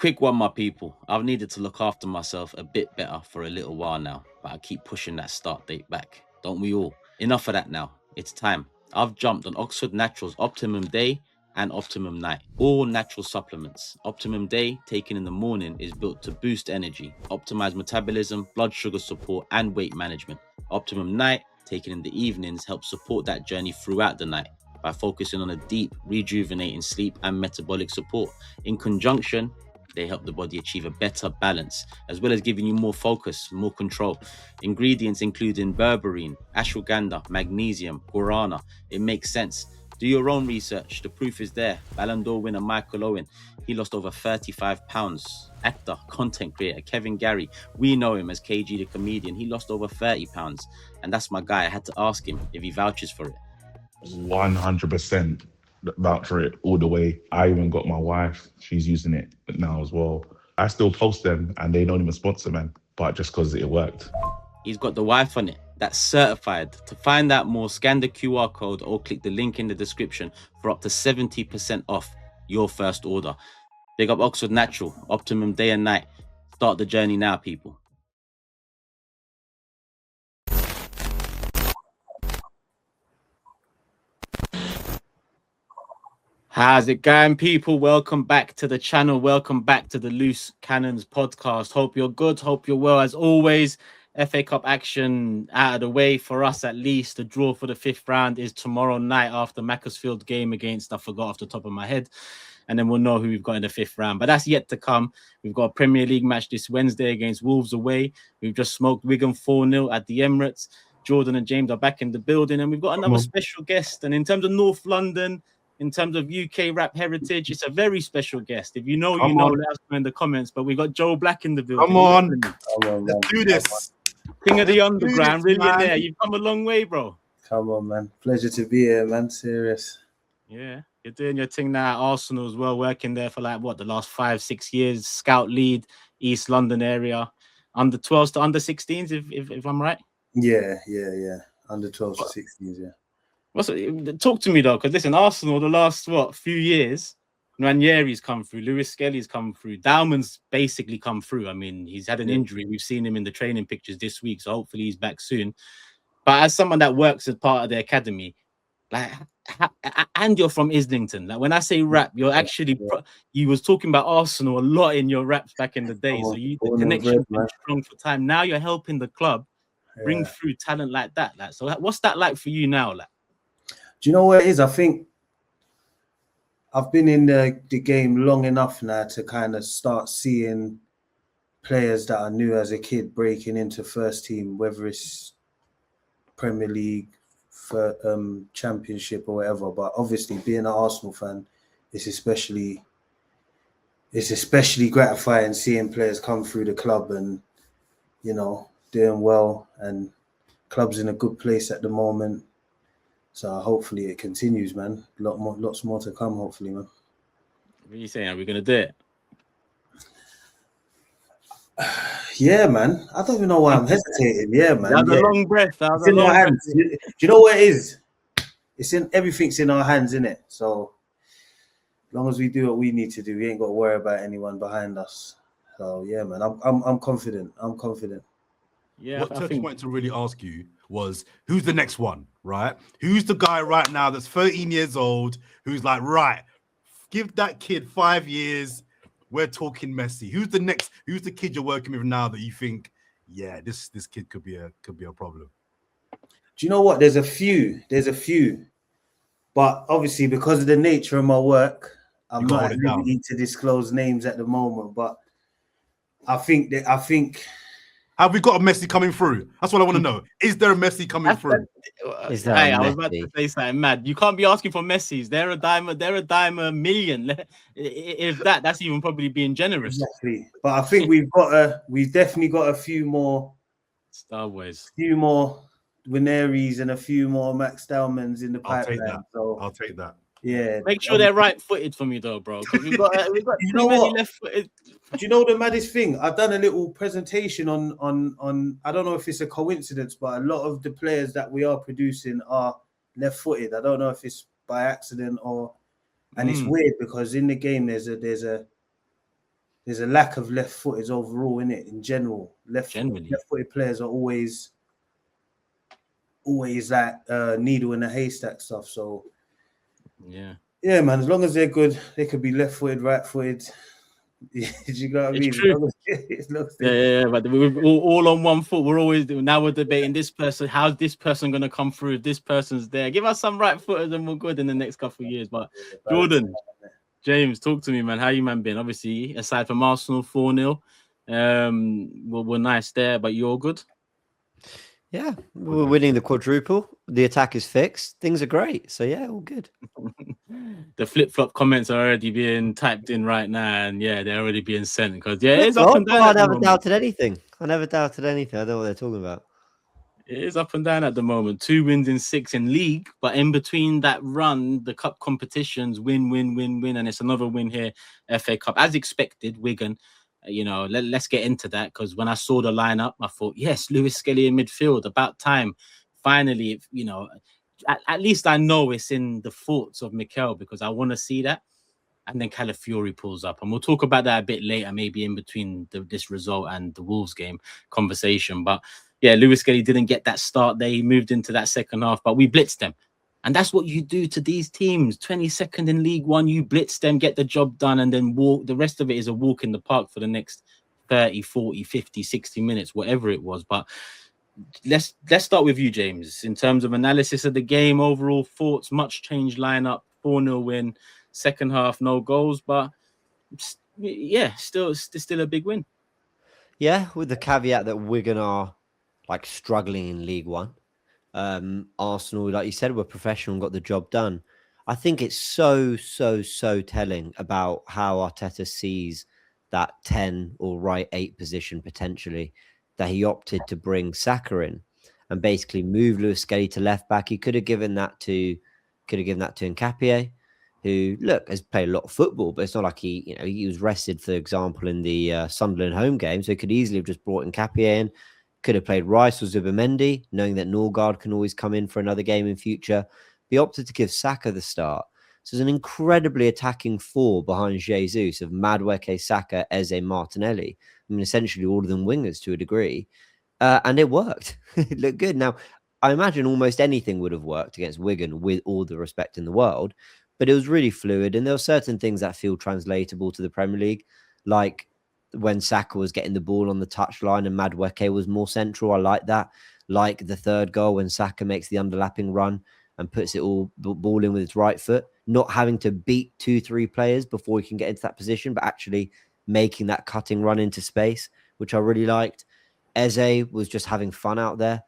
Quick one, my people. I've needed to look after myself a bit better for a little while now, but I keep pushing that start date back. Don't we all? Enough of that now. It's time. I've jumped on Oxford Naturals Optimum Day and Optimum Night. All natural supplements. Optimum Day, taken in the morning, is built to boost energy, optimize metabolism, blood sugar support, and weight management. Optimum Night, taken in the evenings, helps support that journey throughout the night by focusing on a deep, rejuvenating sleep and metabolic support. In conjunction, they help the body achieve a better balance, as well as giving you more focus, more control. Ingredients including berberine, ashwagandha, magnesium, guarana. It makes sense. Do your own research. The proof is there. Ballon d'Or winner Michael Owen, he lost over 35 pounds. Actor, content creator Kevin Gary, we know him as KG the comedian. He lost over 30 pounds. And that's my guy. I had to ask him if he vouches for it. 100% vouch for it all the way. I even got my wife, she's using it now as well. I still post them and they don't even sponsor, man, but just because it worked. He's got the wife on it. That's certified. To find out more, scan the QR code or click the link in the description for up to 70% off your first order. Big up Oxford Natural, Optimum Day and Night. Start the journey now, people. How's it going, people? Welcome back to the channel. Welcome back to the Loose Cannons podcast. Hope you're good. Hope you're well. As always, FA Cup action out of the way for us, at least. The draw for the 5th round is tomorrow night after Macclesfield game against, I forgot off the top of my head. And then we'll know who we've got in the 5th round. But that's yet to come. We've got a Premier League match this Wednesday against Wolves away. We've just smoked Wigan 4-0 at the Emirates. Jordan and James are back in the building. And we've got another special guest. And in terms of North London, in terms of UK rap heritage, it's a very special guest. If you know, you know, let us know in the comments. But we got Joe Black in the building. Come on, let's do this. King of the underground, millionaire. You've come a long way, bro. Come on, man. Pleasure to be here, man. Serious. Yeah, you're doing your thing now at Arsenal as well, working there for like, what, the last 5-6 years, scout lead, East London area, under 12s to under 16s, if I'm right? Yeah. Under 12s to 16s, yeah. Talk to me though, because listen, Arsenal the last few years, Ranieri's come through, Lewis-Skelly's come through, Dowman's basically come through. I mean, he's had an injury. We've seen him in the training pictures this week, so hopefully he's back soon. But as someone that works as part of the academy, like, and you're from Islington, like when I say rap, you're actually you was talking about Arsenal a lot in your raps back in the day, so the connection is strong for time. Now you're helping the club bring through talent like that. Like, so what's that like for you now? Like, do you know what it is? I think I've been in the game long enough now to kind of start seeing players that I knew as a kid breaking into first team, whether it's Premier League, for Championship or whatever. But obviously, being an Arsenal fan, it's especially gratifying seeing players come through the club and, you know, doing well, and club's in a good place at the moment. So hopefully it continues, man. Lots more to come, hopefully, man. What are you saying? Are we gonna do it? Yeah, man. I don't even know why I'm hesitating. Yeah, man. That's a long breath. It's in our hands. Do you know what it is? Everything's in our hands, innit? So as long as we do what we need to do, we ain't got to worry about anyone behind us. So yeah, man. I'm confident. Yeah. What I wanted to really ask you was, who's the next one, right? Who's the guy right now that's 13 years old, who's like, right, give that kid 5 years, we're talking Messi. Who's the kid you're working with now that you think, yeah, this kid could be a problem? Do you know what? There's a few. But obviously, because of the nature of my work, I'm not at liberty to disclose names at the moment. But I think have we got a Messi coming through? That's what I want to know. Is there a Messi coming through? I was about to say something mad. You can't be asking for Messis. They're a dime a million. If that's even probably being generous. Exactly. But I think we've definitely got a few more Star Boys, a few more Wineries and a few more Max Dowmans in the pipeline. I'll take that. Yeah. Make sure they're right-footed for me though, bro. Because we've got you know what? Left-footed. Do you know the maddest thing? I've done a little presentation on I don't know if it's a coincidence, but a lot of the players that we are producing are left-footed. I don't know if it's by accident or, and it's weird because in the game there's a there's a lack of left-footed overall in it in general. Left-footed players are always that needle in a haystack stuff. So yeah, man. As long as they're good, they could be left-footed, right-footed. You know what I mean? True. Yeah, but we're all on one foot. We're always now we're debating this person. How's this person going to come through? If this person's there, give us some right footers and we're good in the next couple of years. But Jordan, James, talk to me, man. How you man been? Obviously, aside from Arsenal 4-0, we're nice there, but you're good. Yeah, we're winning the quadruple. The attack is fixed. Things are great. So yeah, all good. The flip-flop comments are already being typed in right now, and yeah, they're already being sent because it's up and down. I never doubted anything. I don't know what they're talking about. It is up and down at the moment. 2 wins in 6 in league, but in between that run, the cup competitions win, and it's another win here, FA Cup as expected. Wigan. Let's get into that because when I saw the lineup, I thought, yes, Lewis-Skelly in midfield. About time, finally. At least I know it's in the thoughts of Mikel because I want to see that. And then Calafiori pulls up, and we'll talk about that a bit later, maybe in between this result and the Wolves game conversation. But yeah, Lewis-Skelly didn't get that start there. He moved into that second half, but we blitzed them. And that's what you do to these teams. 22nd in League One, you blitz them, get the job done, and then walk. The rest of it is a walk in the park for the next 30, 40, 50, 60 minutes, whatever it was. But let's start with you, James. In terms of analysis of the game, overall thoughts, much changed lineup, 4-0 win, second half, no goals. But yeah, still a big win. Yeah, with the caveat that Wigan are like struggling in League One. Arsenal, like you said, were professional and got the job done. I think it's so telling about how Arteta sees that 10 or right 8 position potentially, that he opted to bring Saka in and basically move Lewis-Skelly to left back. He could have given that to Nkapie, who has played a lot of football, but it's not like he was rested, for example, in the Sunderland home game, so he could easily have just brought Nkapie in. Could have played Rice or Zubimendi, knowing that Norgaard can always come in for another game in future. He opted to give Saka the start. So there's an incredibly attacking 4 behind Jesus of Madueke, Saka, Eze, Martinelli. I mean, essentially all of them wingers to a degree. And it worked. It looked good. Now, I imagine almost anything would have worked against Wigan with all the respect in the world, but it was really fluid. And there were certain things that feel translatable to the Premier League, like when Saka was getting the ball on the touchline and Madueke was more central. I like that. Like the third goal when Saka makes the underlapping run and puts it all ball in with his right foot, not having to beat 2-3 players before he can get into that position, but actually making that cutting run into space, which I really liked. Eze was just having fun out there.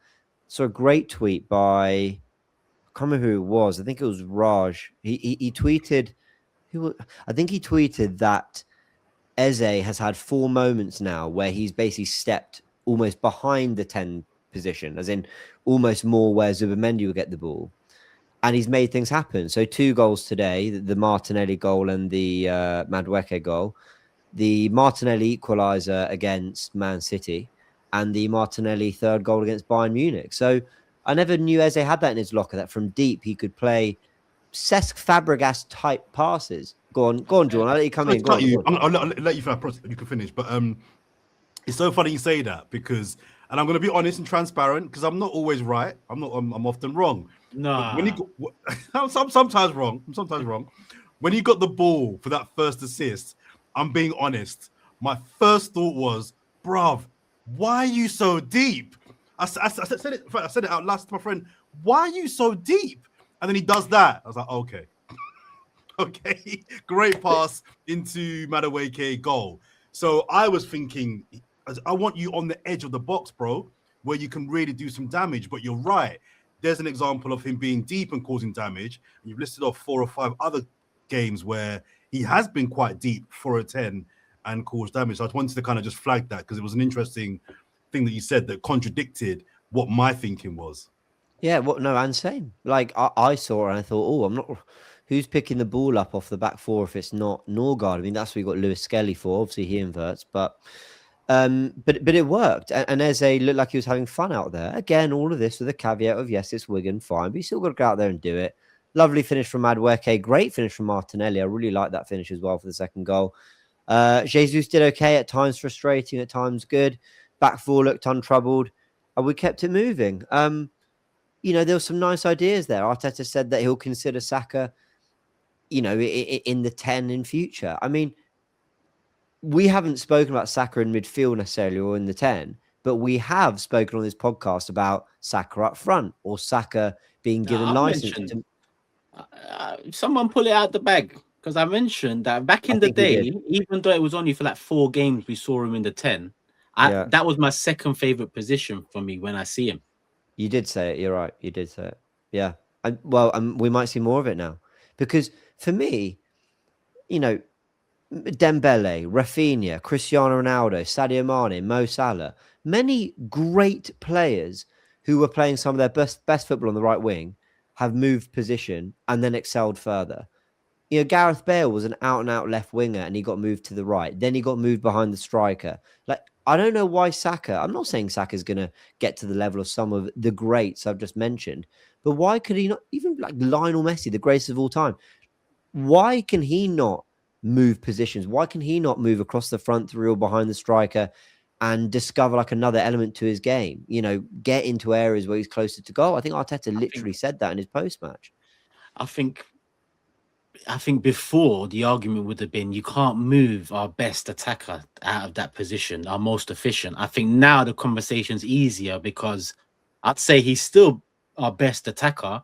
So a great tweet by, I can't remember who it was. I think it was Raj. He tweeted, I think he tweeted that Eze has had 4 moments now where he's basically stepped almost behind the 10 position, as in almost more where Zubimendi will get the ball. And he's made things happen. So 2 goals today, the Martinelli goal and the Madueke goal. The Martinelli equaliser against Man City and the Martinelli third goal against Bayern Munich. So I never knew Eze had that in his locker, that from deep he could play Cesc Fabregas type passes. Go on, John. I'll let you come in. I'll let you finish. You can finish. But it's so funny you say that because, and I'm going to be honest and transparent because I'm not always right. I'm often wrong. No. I'm sometimes wrong. I'm sometimes wrong. When he got the ball for that first assist, I'm being honest. My first thought was, bruv, why are you so deep? I said it out loud to my friend. Why are you so deep? And then he does that. I was like, okay. Okay, great pass into Madueke, goal. So I was thinking, I want you on the edge of the box, bro, where you can really do some damage. But you're right. There's an example of him being deep and causing damage. You've listed off 4 or 5 other games where he has been quite deep for a 10 and caused damage. So I wanted to kind of just flag that because it was an interesting thing that you said that contradicted what my thinking was. Yeah, and same. Like I saw it and I thought, I'm not. Who's picking the ball up off the back 4 if it's not Norgaard? I mean, that's what we got Lewis-Skelly for. Obviously, he inverts, but it worked. And Eze looked like he was having fun out there. Again, all of this with a caveat of, yes, it's Wigan, fine, but you still got to go out there and do it. Lovely finish from Madueke. Great finish from Martinelli. I really like that finish as well for the second goal. Jesus did okay at times, frustrating at times, good. Back four looked untroubled, and we kept it moving. There were some nice ideas there. Arteta said that he'll consider Saka, in the 10 in future. I mean, we haven't spoken about Saka in midfield necessarily or in the 10, but we have spoken on this podcast about Saka up front or Saka being given license to. Someone pull it out the bag, because I mentioned that back in the day, even though it was only for like 4 games, we saw him in the 10. That was my second favorite position for me when I see him. You did say it. You're right. You did say it. Yeah. We might see more of it now, because for me, Dembele, Rafinha, Cristiano Ronaldo, Sadio Mane, Mo Salah, many great players who were playing some of their best football on the right wing have moved position and then excelled further. Gareth Bale was an out-and-out left winger and he got moved to the right. Then he got moved behind the striker. I don't know why Saka, I'm not saying Saka's going to get to the level of some of the greats I've just mentioned, but why could he not, even like Lionel Messi, the greatest of all time, why can he not move positions? Why can he not move across the front three or behind the striker and discover like another element to his game? Get into areas where he's closer to goal. I think Arteta literally said that in his post-match. I think before the argument would have been you can't move our best attacker out of that position, our most efficient. I think now the conversation's easier because I'd say he's still our best attacker,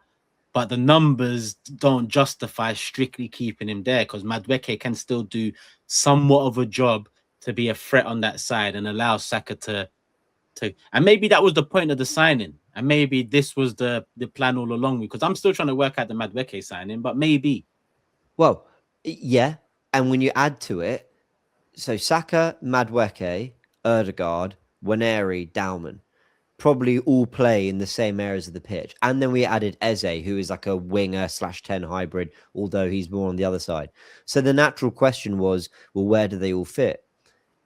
but the numbers don't justify strictly keeping him there, because Madueke can still do somewhat of a job to be a threat on that side and allow Saka to and maybe that was the point of the signing, and maybe this was the plan all along, because I'm still trying to work out the Madueke signing, but maybe. Well, yeah, and when you add to it, so Saka, Madueke, Erdegaard, Waneri, Dauman, probably all play in the same areas of the pitch. And then we added EZE, who is like a winger /10 hybrid, although he's more on the other side. So the natural question was, well, where do they all fit?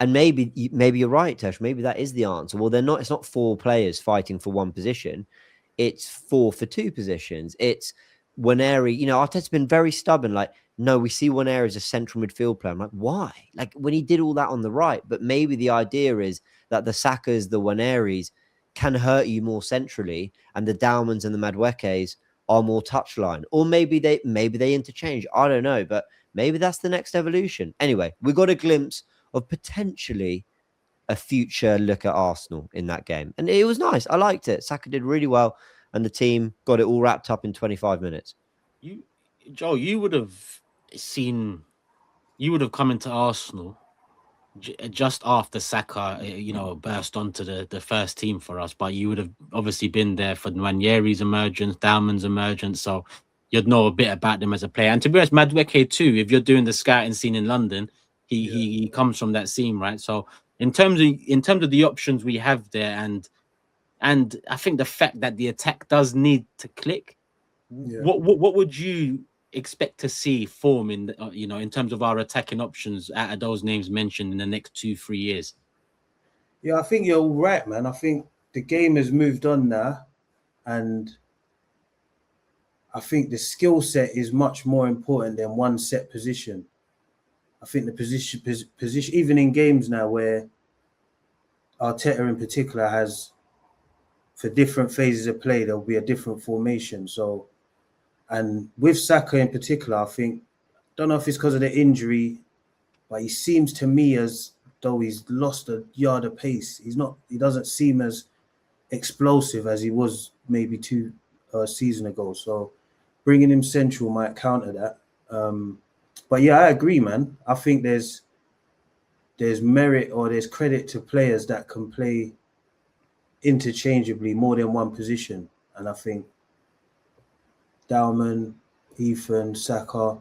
And maybe you're right, Tesh. Maybe that is the answer. Well, it's not 4 players fighting for one position. It's 4 for 2 positions. It's Waneri. Arteta's been very stubborn. Like, no, we see Waneri as a central midfield player. I'm like, why? Like, when he did all that on the right. But maybe the idea is that the Sakas, the Waneris, can hurt you more centrally, and the Daumans and the Maduekes are more touchline. Or maybe they interchange. I don't know, but maybe that's the next evolution. Anyway, we got a glimpse of potentially a future look at Arsenal in that game, and it was nice. I liked it. Saka did really well, and the team got it all wrapped up in 25 minutes. Joe, you would have come into Arsenal just after Saka, burst onto the first team for us, but you would have obviously been there for Nwaneri's emergence, Dauman's emergence, so you'd know a bit about them as a player. And to be honest, Madueke too, if you're doing the scouting scene in London, he comes from that scene, right? So in terms of the options we have there, and I think the fact that the attack does need to click, what would you expect to see form in in terms of our attacking options out of those names mentioned in the next 2-3 years? I think you're right, man. I think the game has moved on now, and I think the skill set is much more important than one set position. I think the position, even in games now where Arteta in particular has, for different phases of play, there'll be a different formation. So, and with Saka in particular, I don't know if it's because of the injury, but he seems to me as though he's lost a yard of pace. He doesn't seem as explosive as he was maybe 2 seasons ago. So bringing him central might counter that. But yeah, I agree, man. I think there's merit or there's credit to players that can play interchangeably more than one position. And I think Dauman, Ethan, Saka,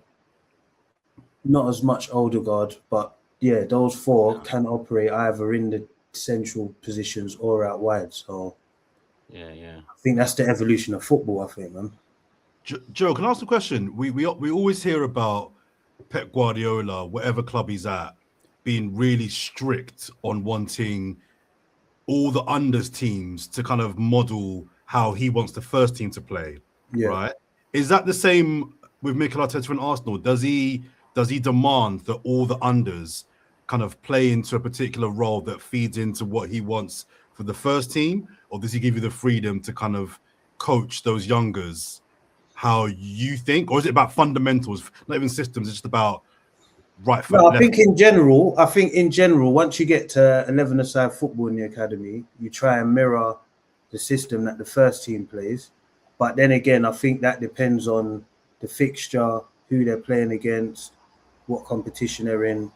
not as much Odegaard, but yeah, those 4 can operate either in the central positions or out wide. So yeah, I think that's the evolution of football, I think, man. Joe, can I ask a question? We always hear about Pep Guardiola, whatever club he's at, being really strict on wanting all the unders teams to kind of model how he wants the first team to play, right? Is that the same with Mikel Arteta and Arsenal? Does he demand that all the unders kind of play into a particular role that feeds into what he wants for the first team, or does he give you the freedom to kind of coach those youngers how you think, or is it about fundamentals, not even systems? It's just about right foot. No, I think in general, once you get to 11-a-side football in the academy, you try and mirror the system that the first team plays. But then again, I think that depends on the fixture, who they're playing against, what competition they're in.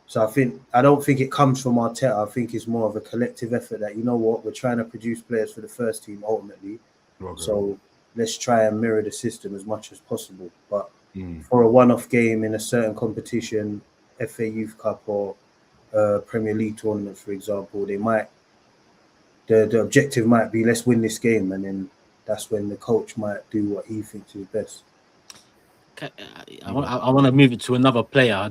So I don't think it comes from Arteta. I think it's more of a collective effort that, you know what, we're trying to produce players for the first team ultimately. Okay. So let's try and mirror the system as much as possible. But for a one-off game in a certain competition, FA Youth Cup or Premier League tournament, for example, the objective might be, let's win this game, and then that's when the coach might do what he thinks is best. I want to move it to another player.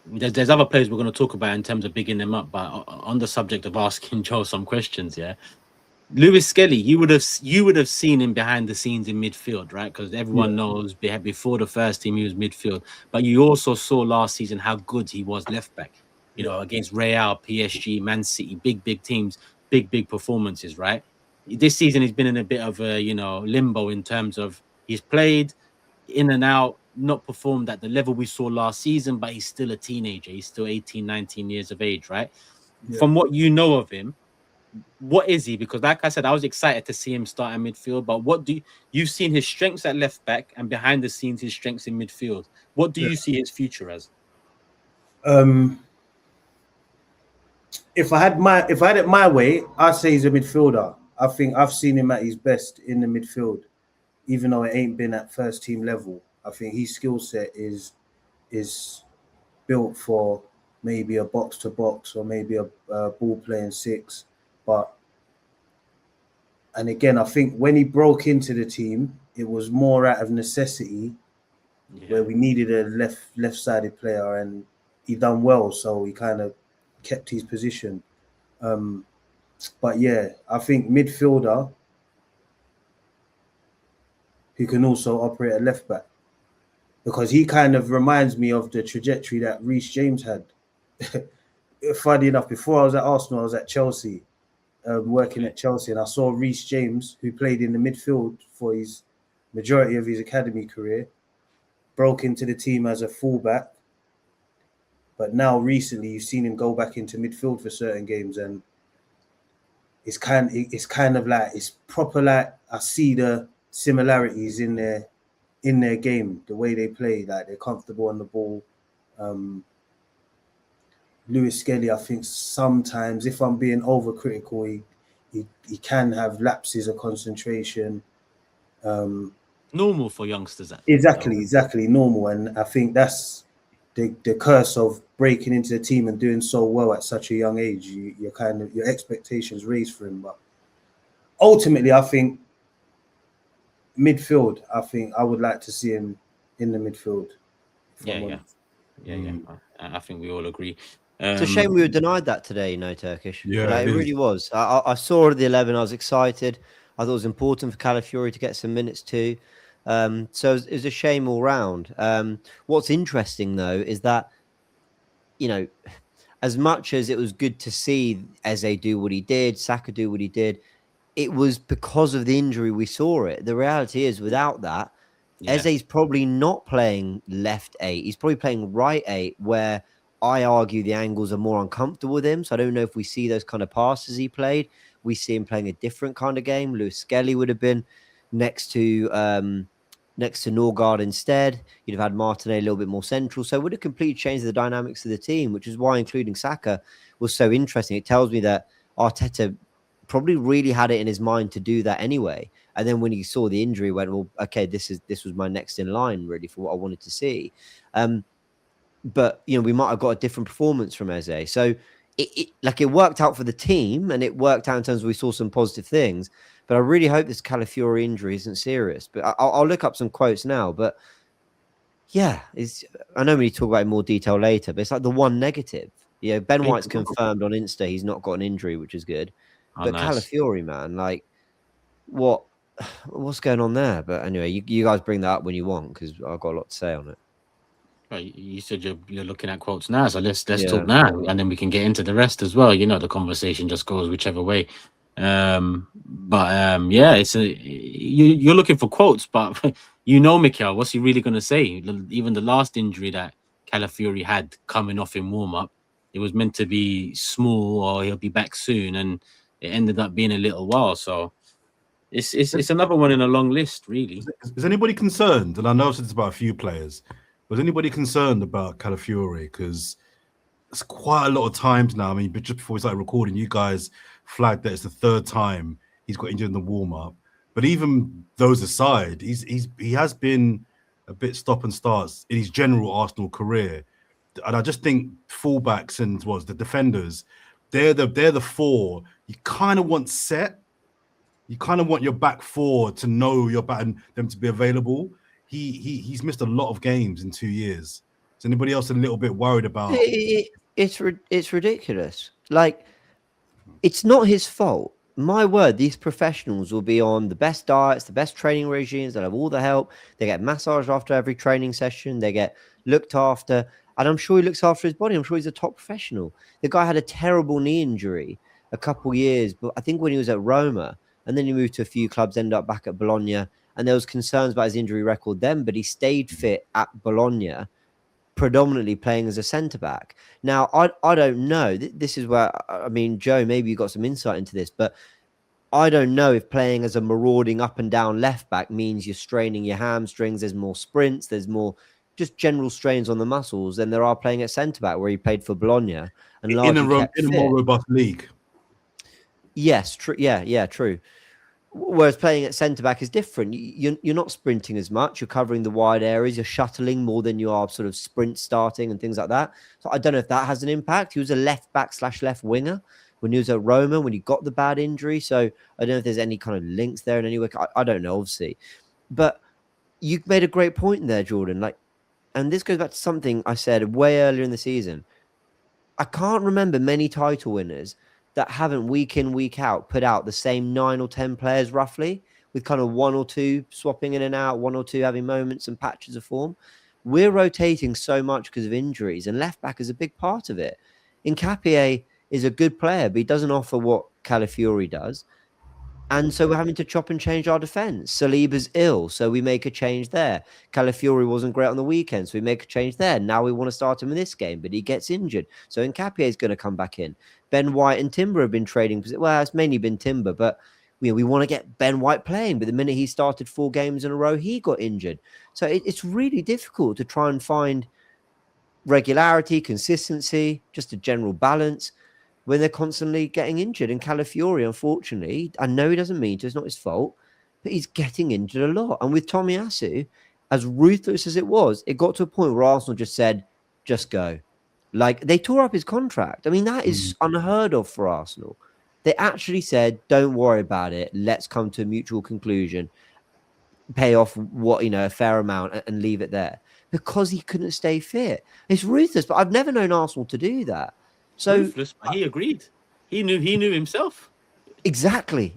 There's other players we're going to talk about in terms of bigging them up, but on the subject of asking Joe some questions, yeah. Lewis-Skelly, you would have seen him behind the scenes in midfield, right? Because everyone knows before the first team he was midfield. But you also saw last season how good he was left back. You know, against Real, PSG, Man City, big teams, big performances, right? This season he's been in a bit of a limbo in terms of he's played in and out, not performed at the level we saw last season, but he's still a teenager. He's still 18, 19 years of age, right? Yeah. From what you know of him, what is he? Because like I said, I was excited to see him start in midfield, but you've seen his strengths at left back and behind the scenes his strengths in midfield. What do you see his future as? If I had it my way, I'd say he's a midfielder. I think I've seen him at his best in the midfield, even though it ain't been at first team level. I think his skill set is built for maybe a box to box or maybe a ball playing six. And again, I think when he broke into the team, it was more out of necessity, where we needed a left-sided player, and he done well, so he kind of kept his position. But yeah, I think midfielder who can also operate at left back, because he kind of reminds me of the trajectory that Reece James had. Funny enough, before I was at Arsenal, I was at Chelsea, working at Chelsea, and I saw Reece James, who played in the midfield for his majority of his academy career, broke into the team as a fullback. But now recently, you've seen him go back into midfield for certain games, and it's kind of like, it's proper, like I see the similarities in their game, the way they play, like they're comfortable on the ball. Lewis-Skelly, I think sometimes, if I'm being overcritical, he can have lapses of concentration. Normal for youngsters. Exactly normal, and I think that's the curse of breaking into the team and doing so well at such a young age. You're kind of, your expectations raised for him, but ultimately, I think midfield. I think I would like to see him in the midfield. Yeah. I think we all agree. It's a shame we were denied that today, Turkish. Yeah, like, it really was. I saw the 11. I was excited. I thought it was important for Calafiori to get some minutes too. So it was a shame all round. What's interesting though is that, as much as it was good to see EZE do what he did, Saka do what he did, it was because of the injury we saw it. The reality is, without that, Eze's probably not playing left 8. He's probably playing right 8, where I argue the angles are more uncomfortable with him. So I don't know if we see those kind of passes he played. We see him playing a different kind of game. Lewis-Skelly would have been next to Norgaard instead. You'd have had Martinelli a little bit more central. So it would have completely changed the dynamics of the team, which is why including Saka was so interesting. It tells me that Arteta probably really had it in his mind to do that anyway. And then when he saw the injury, went, well, okay, this was my next in line really for what I wanted to see. But we might have got a different performance from EZE. So it worked out for the team, and it worked out in terms of we saw some positive things. But I really hope this Calafiori injury isn't serious. But I'll look up some quotes now. But yeah, I know we talk about it in more detail later, but it's like the one negative. Ben White's confirmed on Insta he's not got an injury, which is good. But nice. Calafiori, man, like what's going on there? But anyway, you guys bring that up when you want, because I've got a lot to say on it. Well, you said you're looking at quotes now, so let's talk now, and then we can get into the rest as well. The conversation just goes whichever way. Yeah, you're looking for quotes, but Mikel, what's he really going to say? Even the last injury that Calafiori had coming off in warm up, it was meant to be small or he'll be back soon, and it ended up being a little while. So it's another one in a long list, really. Is anybody concerned? And I know it's about a few players. Was anybody concerned about Calafiori? Because it's quite a lot of times now. I mean, but just before we started recording, you guys flagged that it's the third time he's got injured in the warm-up. But even those aside, he has been a bit stop and starts in his general Arsenal career. And I just think fullbacks and the defenders, they're the four you kind of want set. You kind of want your back four to know your back and them to be available. He's missed a lot of games in 2 years. Is anybody else a little bit worried about? It's ridiculous. Like, it's not his fault. My word, these professionals will be on the best diets, the best training regimes. They'll have all the help. They get massaged after every training session. They get looked after. And I'm sure he looks after his body. I'm sure he's a top professional. The guy had a terrible knee injury a couple years, but I think when he was at Roma, and then he moved to a few clubs, ended up back at Bologna. And there was concerns about his injury record then, but he stayed fit at Bologna, predominantly playing as a centre-back. Now, I don't know. This is where, I mean, Joe, maybe you got some insight into this, but I don't know if playing as a marauding up and down left-back means you're straining your hamstrings, there's more sprints, there's more just general strains on the muscles than there are playing at centre-back, where he played for Bologna. And in a more robust league. Yes, true. Yeah, true. Whereas playing at centre-back is different. You're not sprinting as much. You're covering the wide areas. You're shuttling more than you are sort of sprint starting and things like that. So I don't know if that has an impact. He was a left-back/left winger when he was at Roma, when he got the bad injury. So I don't know if there's any kind of links there in any way. I don't know, obviously. But you made a great point there, Jordan. And this goes back to something I said way earlier in the season. I can't remember many title winners that haven't week in, week out put out the same 9 or 10 players roughly, with kind of 1 or 2 swapping in and out, 1 or 2 having moments and patches of form. We're rotating so much because of injuries, and left back is a big part of it. Nketiah is a good player, but he doesn't offer what Calafiori does. And so we're having to chop and change our defense. Saliba's ill, so we make a change there. Calafiori wasn't great on the weekend, so we make a change there. Now we want to start him in this game, but he gets injured. So Nketiah is going to come back in. Ben White and Timber have been trading. Well, it's mainly been Timber, but we want to get Ben White playing. But the minute he started 4 games in a row, he got injured. So it's really difficult to try and find regularity, consistency, just a general balance when they're constantly getting injured. And Calafiori, unfortunately, I know he doesn't mean to, it's not his fault, but he's getting injured a lot. And with Tomiyasu, as ruthless as it was, it got to a point where Arsenal just said, just go. Like, they tore up his contract. I mean, that is unheard of for Arsenal. They actually said, don't worry about it. Let's come to a mutual conclusion. Pay off a fair amount and leave it there. Because he couldn't stay fit. It's ruthless, but I've never known Arsenal to do that. So ruthless, but he agreed. He knew himself. Exactly.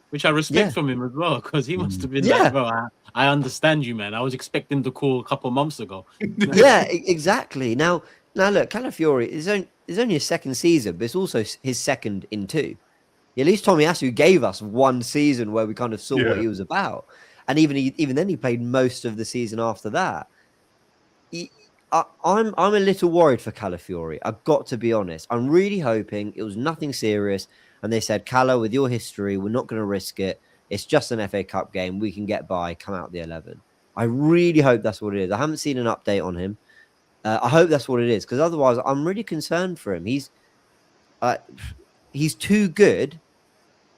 Which I respect from him as well, because he must have been like, bro, I understand you, man. I was expecting the call a couple months ago. Yeah, exactly. Now look, Calafiori is only his second season, but it's also his second in 2. At least Tomiyasu gave us 1 season where we kind of saw what he was about, and even then he played most of the season after that. I'm a little worried for Calafiori. I've got to be honest. I'm really hoping it was nothing serious, and they said, Cala, with your history, we're not going to risk it. It's just an FA Cup game. We can get by. Come out the 11. I really hope that's what it is. I haven't seen an update on him. I hope that's what it is, because otherwise I'm really concerned for him. He's too good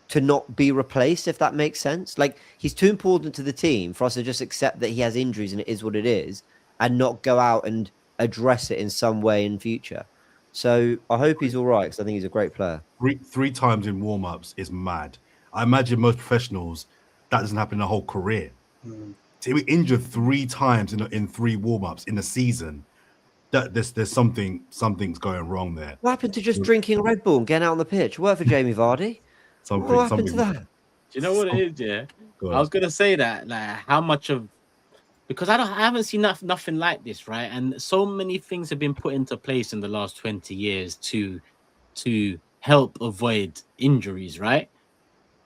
to not be replaced, if that makes sense. Like, he's too important to the team for us to just accept that he has injuries and it is what it is, and not go out and address it in some way in future. So I hope he's all right, because I think he's a great player. 3 times in warm-ups is mad. I imagine most professionals, that doesn't happen in a whole career. To be injured 3 times in 3 warm-ups in a season, that there's something's going wrong there. What happened to just drinking a Red Bull and getting out on the pitch? Work for Jamie Vardy. What happened to that? Do you know what it is? Yeah, I was gonna say that, like, how much of because I haven't seen nothing like this, right? And so many things have been put into place in the last 20 years to help avoid injuries, right?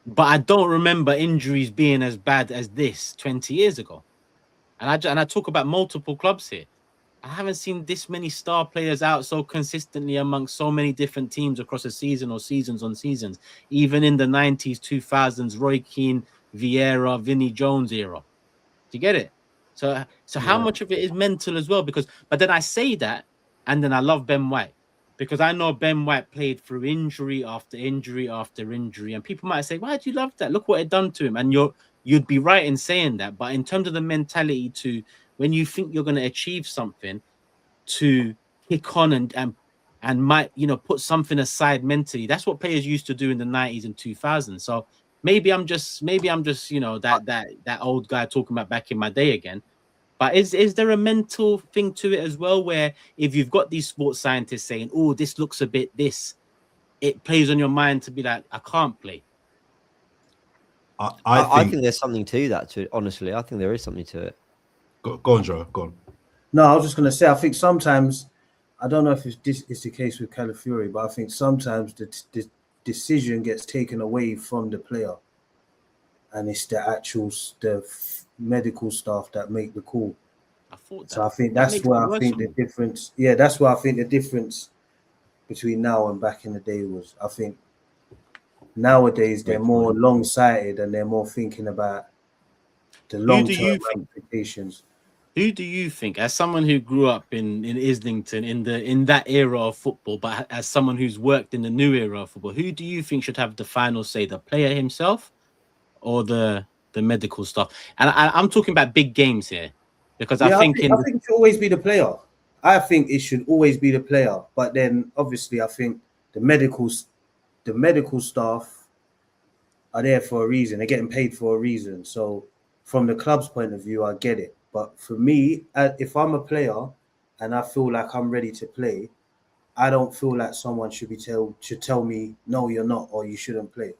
But I don't remember injuries being as bad as this 20 years ago. And I talk about multiple clubs here. I haven't seen this many star players out so consistently amongst so many different teams across a season or seasons on seasons. Even in the 90s, 2000s, Roy Keane, Vieira, Vinnie Jones era. Do you get it? So how much of it is mental as well? But then I say that, and then I love Ben White, because I know Ben White played through injury after injury after injury, and people might say, "Why do you love that? Look what it done to him." And you'd be right in saying that. But in terms of the mentality to when you think you're going to achieve something, to kick on and might put something aside mentally. That's what players used to do in the 90s and 2000s. So maybe I'm just that old guy talking about back in my day again. But is there a mental thing to it as well, where if you've got these sports scientists saying, "Oh, this looks a bit this," it plays on your mind to be like, "I can't play." I think there's something to that. Honestly, I think there is something to it. Go on, Joe. Go on. No, I was just going to say, I think sometimes, I don't know if this is the case with Calafiori, but I think sometimes the decision gets taken away from the player, and it's the medical staff that make the call. So I think that's where I think the difference. Yeah, that's where I think the difference between now and back in the day was. I think nowadays they're more long-sighted and they're more thinking about the long-term ramifications. Who do you think, as someone who grew up in Islington in that era of football, but as someone who's worked in the new era of football, who do you think should have the final say, the player himself or the medical staff? And I'm talking about big games here, because I think it should always be the player. I think it should always be the player, but then obviously I think the medical staff are there for a reason. They're getting paid for a reason. So from the club's point of view, I get it. But for me, if I'm a player and I feel like I'm ready to play, I don't feel like someone should tell me, "No, you're not," or "You shouldn't play."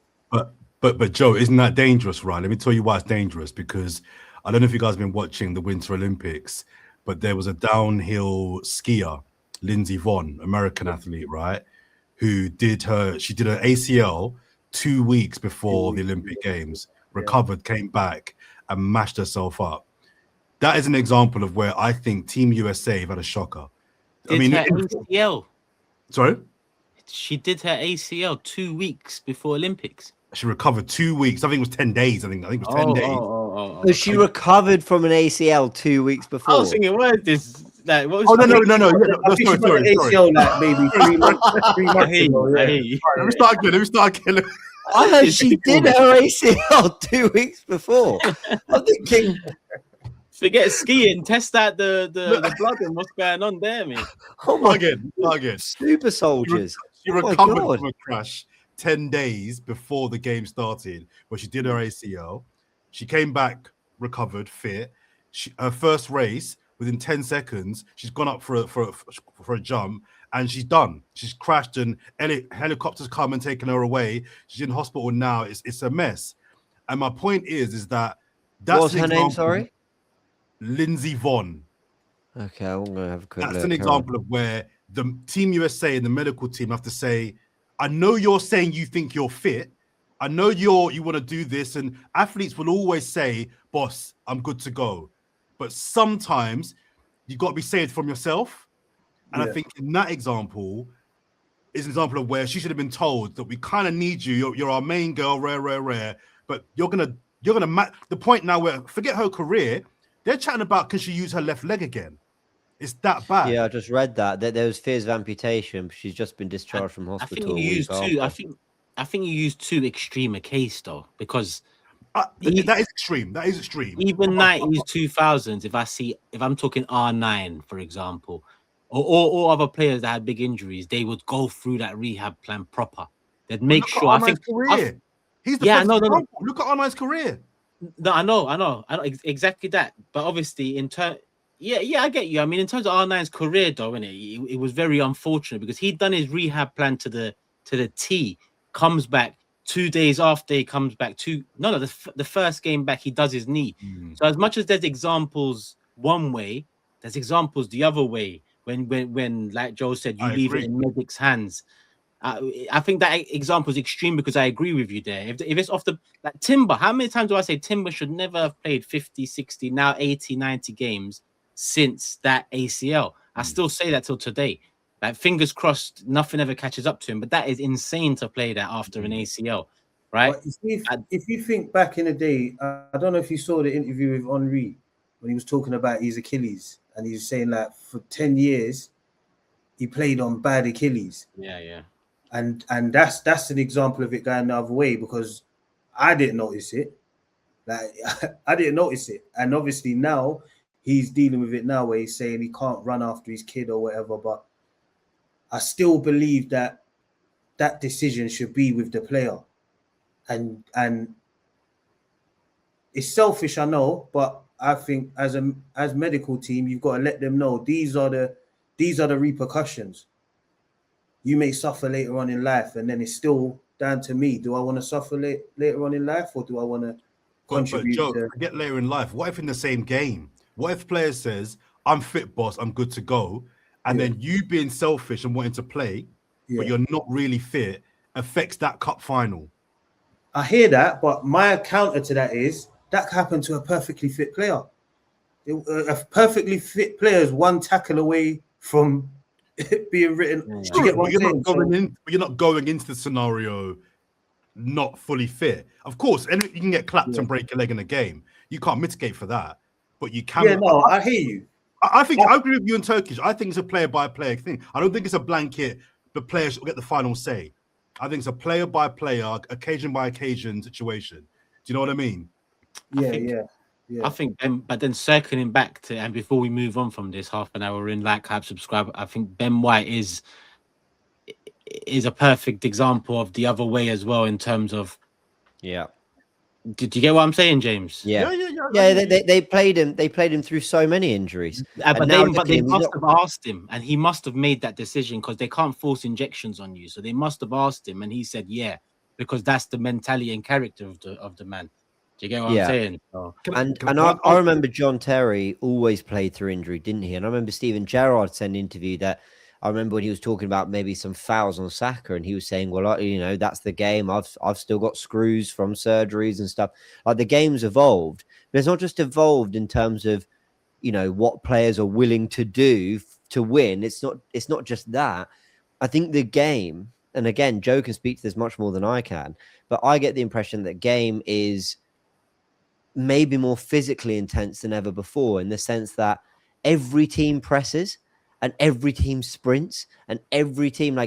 But Joe, isn't that dangerous, right? Let me tell you why it's dangerous. Because I don't know if you guys have been watching the Winter Olympics, but there was a downhill skier, Lindsey Vonn, American athlete, right, who did her ACL 2 weeks before the Olympic Games, recovered, came back, and mashed herself up. That is an example of where I think Team USA have had a shocker. Her ACL. Sorry? She did her ACL 2 weeks before Olympics. She recovered 2 weeks. I think it was 10 days. I think it was 10 days. So she recovered from an ACL 2 weeks before. I was thinking, what is this? Like, what was no. Sorry. ACL like maybe 3 months ago. Let me start again. I heard she did her ACL 2 weeks before. I'm thinking... Forget skiing. Test out the blood and what's going on there, man. Oh my God! Super soldiers. She recovered from a crash 10 days before the game started, where she did her ACL. She came back, recovered, fit. Her first race, within 10 seconds, she's gone up for a jump, and she's done. She's crashed, and helicopters come and taken her away. She's in hospital now. It's a mess. And my point is that that's what was her name? Sorry. Lindsey Vonn. Okay, I'm gonna have a quick look. That's an example of where the Team USA and the medical team have to say, "I know you're saying you think you're fit. I know you want to do this." And athletes will always say, "Boss, I'm good to go." But sometimes you got to be saved from yourself. And I think in that example is an example of where she should have been told that we kind of need you. You're our main girl, rare. But you're gonna the point now where forget her career. They're chatting about, can she use her left leg again? It's that bad. Yeah, I just read that there was fears of amputation. She's just been discharged from hospital. I think you use too extreme a case though, because that is extreme. That is extreme. Even 90s, 2000s. If I'm talking R9, for example, or other players that had big injuries, they would go through that rehab plan proper. They'd make sure. I think he's the no. Look at R9's career. No, I know exactly that. But obviously, I get you. I mean, in terms of R9's career, though, it was very unfortunate because he'd done his rehab plan to the T, comes back 2 days after he comes back, the first game back, he does his knee. So as much as there's examples one way, there's examples the other way. When like Joe said, you leave it in medics' hands. I think that example is extreme because I agree with you there. If it's off the like Timber, how many times do I say Timber should never have played 50, 60, now 80, 90 games since that ACL? I still say that till today. Like, fingers crossed, nothing ever catches up to him. But that is insane to play that after an ACL, right? Well, if you think back in the day, I don't know if you saw the interview with Henry when he was talking about his Achilles, and he was saying that for 10 years he played on bad Achilles. Yeah. And that's an example of it going the other way, because I didn't notice it. Like I didn't notice it, and obviously now he's dealing with it now, where he's saying he can't run after his kid or whatever. But I still believe that decision should be with the player, and it's selfish, I know, but I think as medical team, you've got to let them know these are the repercussions. You may suffer later on in life, and then it's still down to me. Do I want to suffer later on in life, or do I want to contribute? But Joe, forget later in life. What if in the same game? What if player says, "I'm fit, boss. I'm good to go," and then you being selfish and wanting to play, but you're not really fit, affects that cup final? I hear that, but my counter to that is that happened to a perfectly fit player. A perfectly fit player is one tackle away from being written. But you're not going into the scenario not fully fit. Of course, and you can get clapped and break your leg in a game. You can't mitigate for that, but you can. Yeah, no, I hear you. I think I agree with you in Turkish. I think it's a player by player thing. I don't think it's a blanket. The players will get the final say. I think it's a player by player, occasion by occasion situation. Do you know what I mean? Yeah. I think, but then circling back to, and before we move on from this, half an hour in, like, hype, subscribe. I think Ben White is a perfect example of the other way as well, in terms of, Did you get what I'm saying, James? Yeah. They played him. They played him through so many injuries. But they must have asked him, and he must have made that decision, because they can't force injections on you. So they must have asked him, and he said, "Yeah," because that's the mentality and character of the man. Do you get what I'm saying? So, I remember John Terry always played through injury, didn't he? And I remember Steven Gerrard said in an interview that, I remember when he was talking about maybe some fouls on Saka, and he was saying, well, that's the game. I've still got screws from surgeries and stuff. Like, the game's evolved, but it's not just evolved in terms of, what players are willing to do to win. It's not just that. I think the game, and again, Joe can speak to this much more than I can, but I get the impression that game is maybe more physically intense than ever before, in the sense that every team presses and every team sprints, and every team,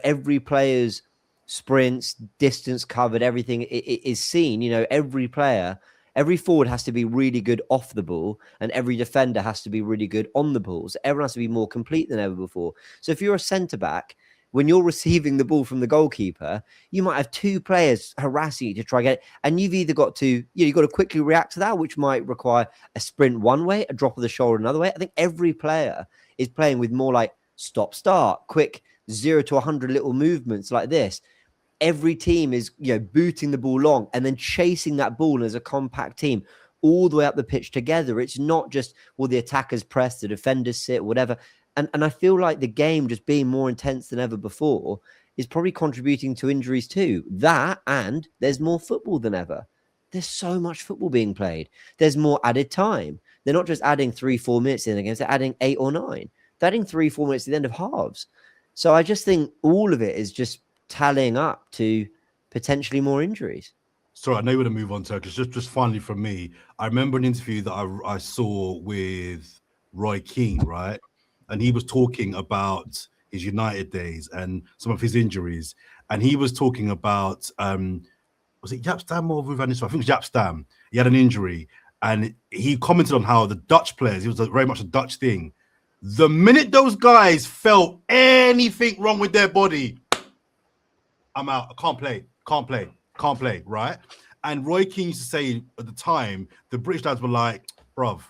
every player's sprints, distance covered, everything is seen. Every forward has to be really good off the ball, and every defender has to be really good on the ball. So everyone has to be more complete than ever before. So if you're a centre back, when you're receiving the ball from the goalkeeper, you might have two players harassing you to try and get it. And you've either got to, you've got to quickly react to that, which might require a sprint one way, a drop of the shoulder another way. I think every player is playing with more like stop, start, quick 0 to 100 little movements like this. Every team is, booting the ball long and then chasing that ball as a compact team all the way up the pitch together. It's not just, the attackers press, the defenders sit, whatever. And I feel like the game just being more intense than ever before is probably contributing to injuries too. That, and there's more football than ever. There's so much football being played. There's more added time. They're not just adding 3-4 minutes in against, they're adding 8 or 9. They're adding 3-4 minutes at the end of halves. So I just think all of it is just tallying up to potentially more injuries. Sorry, I know you want to move on, Turkish. Just finally from me, I remember an interview that I saw with Roy Keane, right? And he was talking about his United days and some of his injuries. And he was talking about, was it Jaap Stam or Ruud van Nistelrooy? I think it was Jaap Stam. He had an injury. And he commented on how the Dutch players, it was very much a Dutch thing. The minute those guys felt anything wrong with their body, I'm out. I can't play, right? And Roy Keane used to say at the time, the British lads were like, bruv,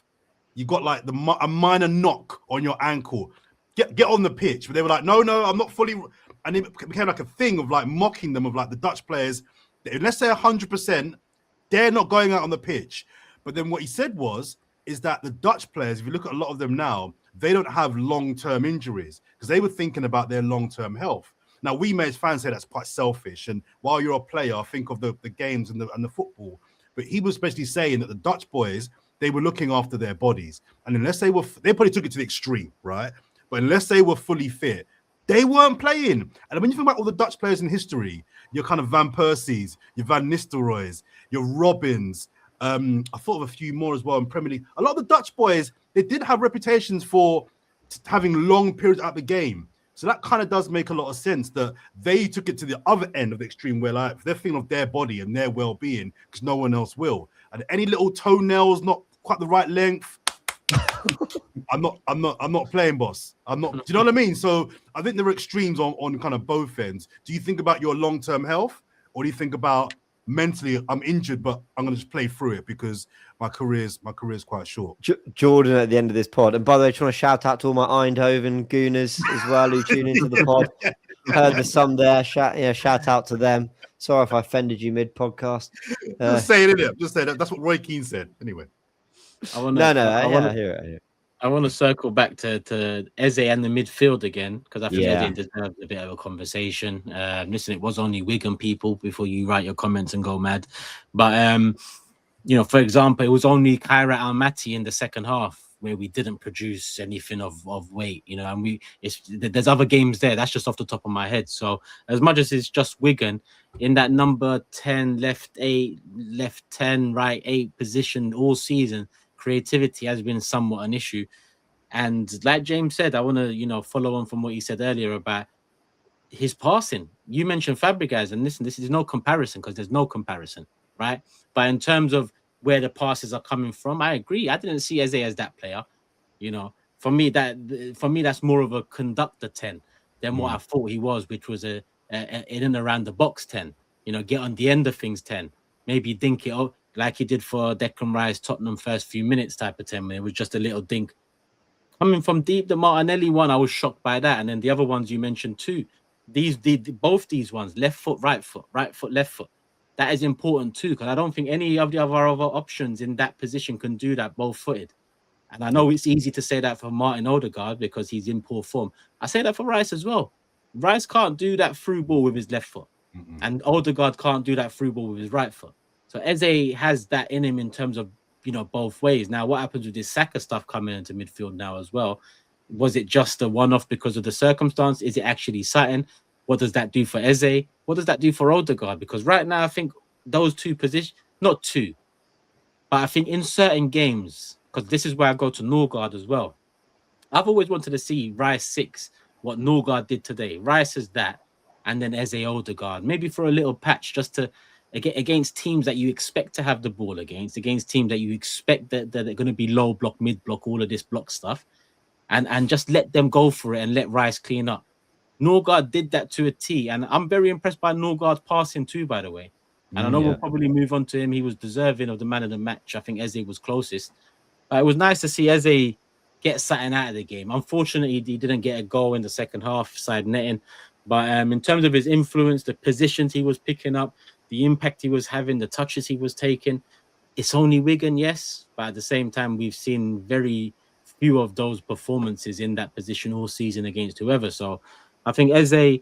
you got like a minor knock on your ankle. Get on the pitch. But they were like, no, I'm not fully. and it became like a thing of like mocking them of like the Dutch players. Unless they're 100%, they're not going out on the pitch. But then what he said is that the Dutch players, if you look at a lot of them now, they don't have long-term injuries because they were thinking about their long-term health. Now, we may as fans say that's quite selfish. And while you're a player, think of the games and the football. But he was basically saying that the Dutch boys, they were looking after their bodies. And unless they probably took it to the extreme, right? But unless they were fully fit, they weren't playing. And when you think about all the Dutch players in history, your kind of Van Persies, your Van Nistelrooys, your Robins, I thought of a few more as well in Premier League. A lot of the Dutch boys, they did have reputations for having long periods out the game. So that kind of does make a lot of sense that they took it to the other end of the extreme where like they're thinking of their body and their well-being because no one else will. And any little toenails not quite the right length, I'm not playing, boss. I'm not. Do you know what I mean? So I think there are extremes on kind of both ends. Do you think about your long-term health, or do you think about mentally, I'm injured, but I'm going to just play through it because my career's quite short? Jordan at the end of this pod. And by the way, I just want to shout out to all my Eindhoven gooners as well who tune into the pod. Heard the sum there. Shout out to them. Sorry if I offended you mid-podcast. Just say it, innit? Just say that. That's what Roy Keane said. Anyway. I want to circle back to Eze and the midfield again because I think Eze deserves a bit of a conversation. Listen, it was only Wigan people before you write your comments and go mad. But for example, it was only Kairat Almaty in the second half where we didn't produce anything of weight, and there's other games there. That's just off the top of my head. So as much as it's just Wigan in that number 10, left 8, left 10, right 8 position all season, creativity has been somewhat an issue. And like James said, I want to, follow on from what he said earlier about his passing. You mentioned Fabregas, and listen, this is no comparison because there's no comparison, right? But in terms of where the passes are coming from, I agree. I didn't see Eze as that player. For me, that's more of a conductor 10 than what I thought he was, which was a in and around the box 10. Get on the end of things 10. Maybe dink it up like he did for Declan Rice, Tottenham first few minutes type of 10. It was just a little dink. Coming from deep, the Martinelli one, I was shocked by that. And then the other ones you mentioned too. Both these ones, left foot, right foot, left foot. That is important too, because I don't think any of the other options in that position can do that both-footed. And I know it's easy to say that for Martin Odegaard because he's in poor form. I say that for Rice as well. Rice can't do that through ball with his left foot. And Odegaard can't do that through ball with his right foot. So Eze has that in him in terms of, both ways. Now, what happens with this Saka stuff coming into midfield now as well? Was it just a one-off because of the circumstance? Is it actually something? What does that do for Eze? What does that do for Odegaard? Because right now, I think those two positions, not two, but I think in certain games, because this is where I go to Norgaard as well. I've always wanted to see Rice 6, what Norgaard did today. Rice is that, and then Eze Odegaard, maybe for a little patch just to against teams that you expect to have the ball against teams that you expect that they're going to be low block, mid block, all of this block stuff, and just let them go for it and let Rice clean up. Norgaard did that to a T, and I'm very impressed by Norgaard's passing too, by the way. And I know we'll probably move on to him. He was deserving of the man of the match. I think Eze was closest. It was nice to see Eze get something out of the game. Unfortunately, he didn't get a goal in the second half, side netting. But in terms of his influence, the positions he was picking up, the impact he was having, the touches he was taking, it's only Wigan, yes. But at the same time, we've seen very few of those performances in that position all season against whoever. So I think Eze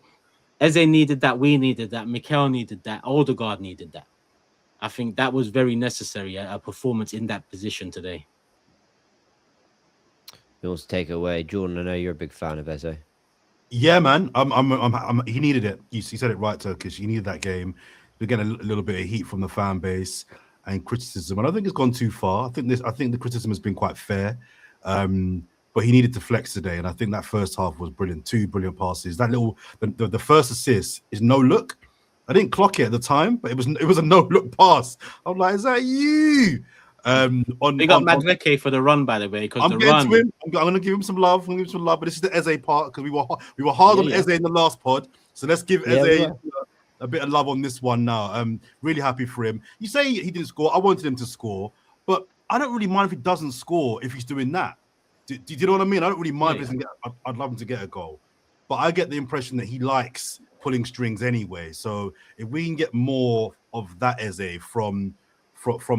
needed that. We needed that. Mikel needed that. Odegaard needed that. I think that was very necessary, a performance in that position today. Who wants to take it away? Jordan, I know you're a big fan of Eze. Yeah, man. He needed it. You said it right, Turkish. He needed that game. We're getting a little bit of heat from the fan base and criticism. I don't think it's gone too far. I think the criticism has been quite fair. But he needed to flex today, and I think that first half was brilliant. 2 brilliant passes. That the first assist is no look. I didn't clock it at the time, but it was a no look pass. I'm like, is that you? We got Madueke for the run, by the way. Because I'm going to give him some love. But this is the Eze part because we were hard on Eze in the last pod. So let's give Eze a bit of love on this one now. I'm really happy for him. You say he didn't score. I wanted him to score, but I don't really mind if he doesn't score if he's doing that. Do you know what I mean? I don't really mind if I'd love him to get a goal. but I get the impression that he likes pulling strings anyway. So if we can get more of that EZE from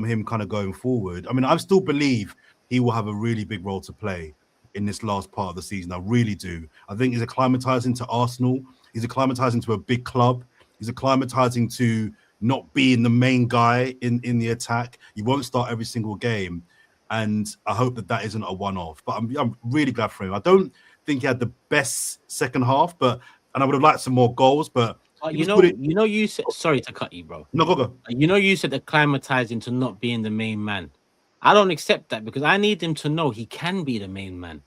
him kind of going forward, I mean, I still believe he will have a really big role to play in this last part of the season. I really do. I think he's acclimatizing to Arsenal. He's acclimatizing to a big club. He's acclimatizing to not being the main guy in the attack. He won't start every single game. And I hope that isn't a one-off. But I'm really glad for him. I don't think he had the best second half, and I would have liked some more goals. But you said, sorry to cut you, bro. No, go. You said acclimatizing to not being the main man. I don't accept that, because I need him to know he can be the main man.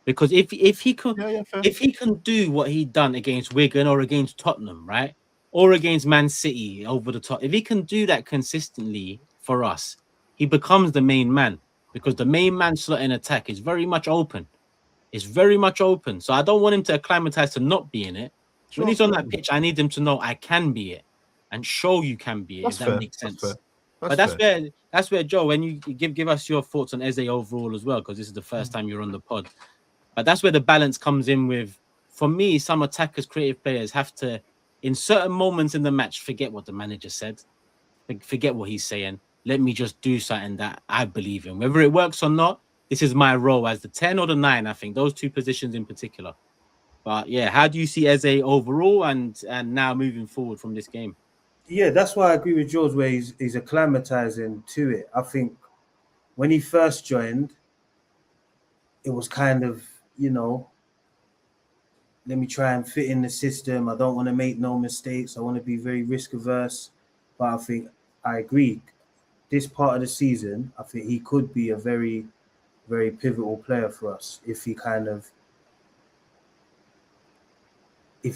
Because if he can do what he done against Wigan or against Tottenham, right, or against Man City over the top, if he can do that consistently for us, he becomes the main man. Because the main man slot in attack is very much open. It's very much open. So I don't want him to acclimatize to not be in it. When he's on that pitch, I need him to know I can be it and show you can be it. If that makes sense. But that's where Joe, when you give us your thoughts on EZE overall as well, because this is the first time you're on the pod. But that's where the balance comes in with, for me, some attackers, creative players have to, in certain moments in the match, forget what the manager said, forget what he's saying. Let me just do something that I believe in. Whether it works or not, this is my role as the 10 or the 9, I think. Those two positions in particular. But yeah, how do you see EZE overall and now moving forward from this game? Yeah, that's why I agree with George, where he's acclimatizing to it. I think when he first joined, it was kind of, let me try and fit in the system. I don't want to make no mistakes. I want to be very risk averse. But I think I agree. This part of the season, I think he could be a very, very pivotal player for us if he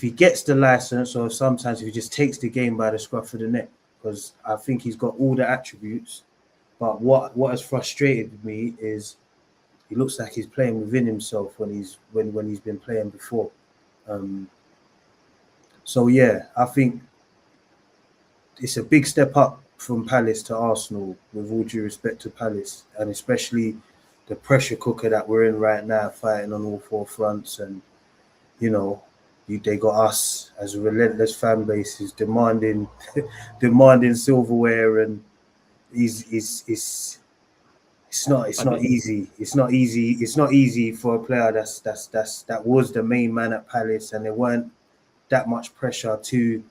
gets the license, or sometimes if he just takes the game by the scruff of the neck, because I think he's got all the attributes. But what has frustrated me is he looks like he's playing within himself when he's been playing before. So yeah, I think it's a big step up from Palace to Arsenal, with all due respect to Palace, and especially the pressure cooker that we're in right now, fighting on all four fronts. And they got us as a relentless fan base who's demanding silverware, and it's not easy. It's not easy for a player that was the main man at Palace, and there weren't that much pressure to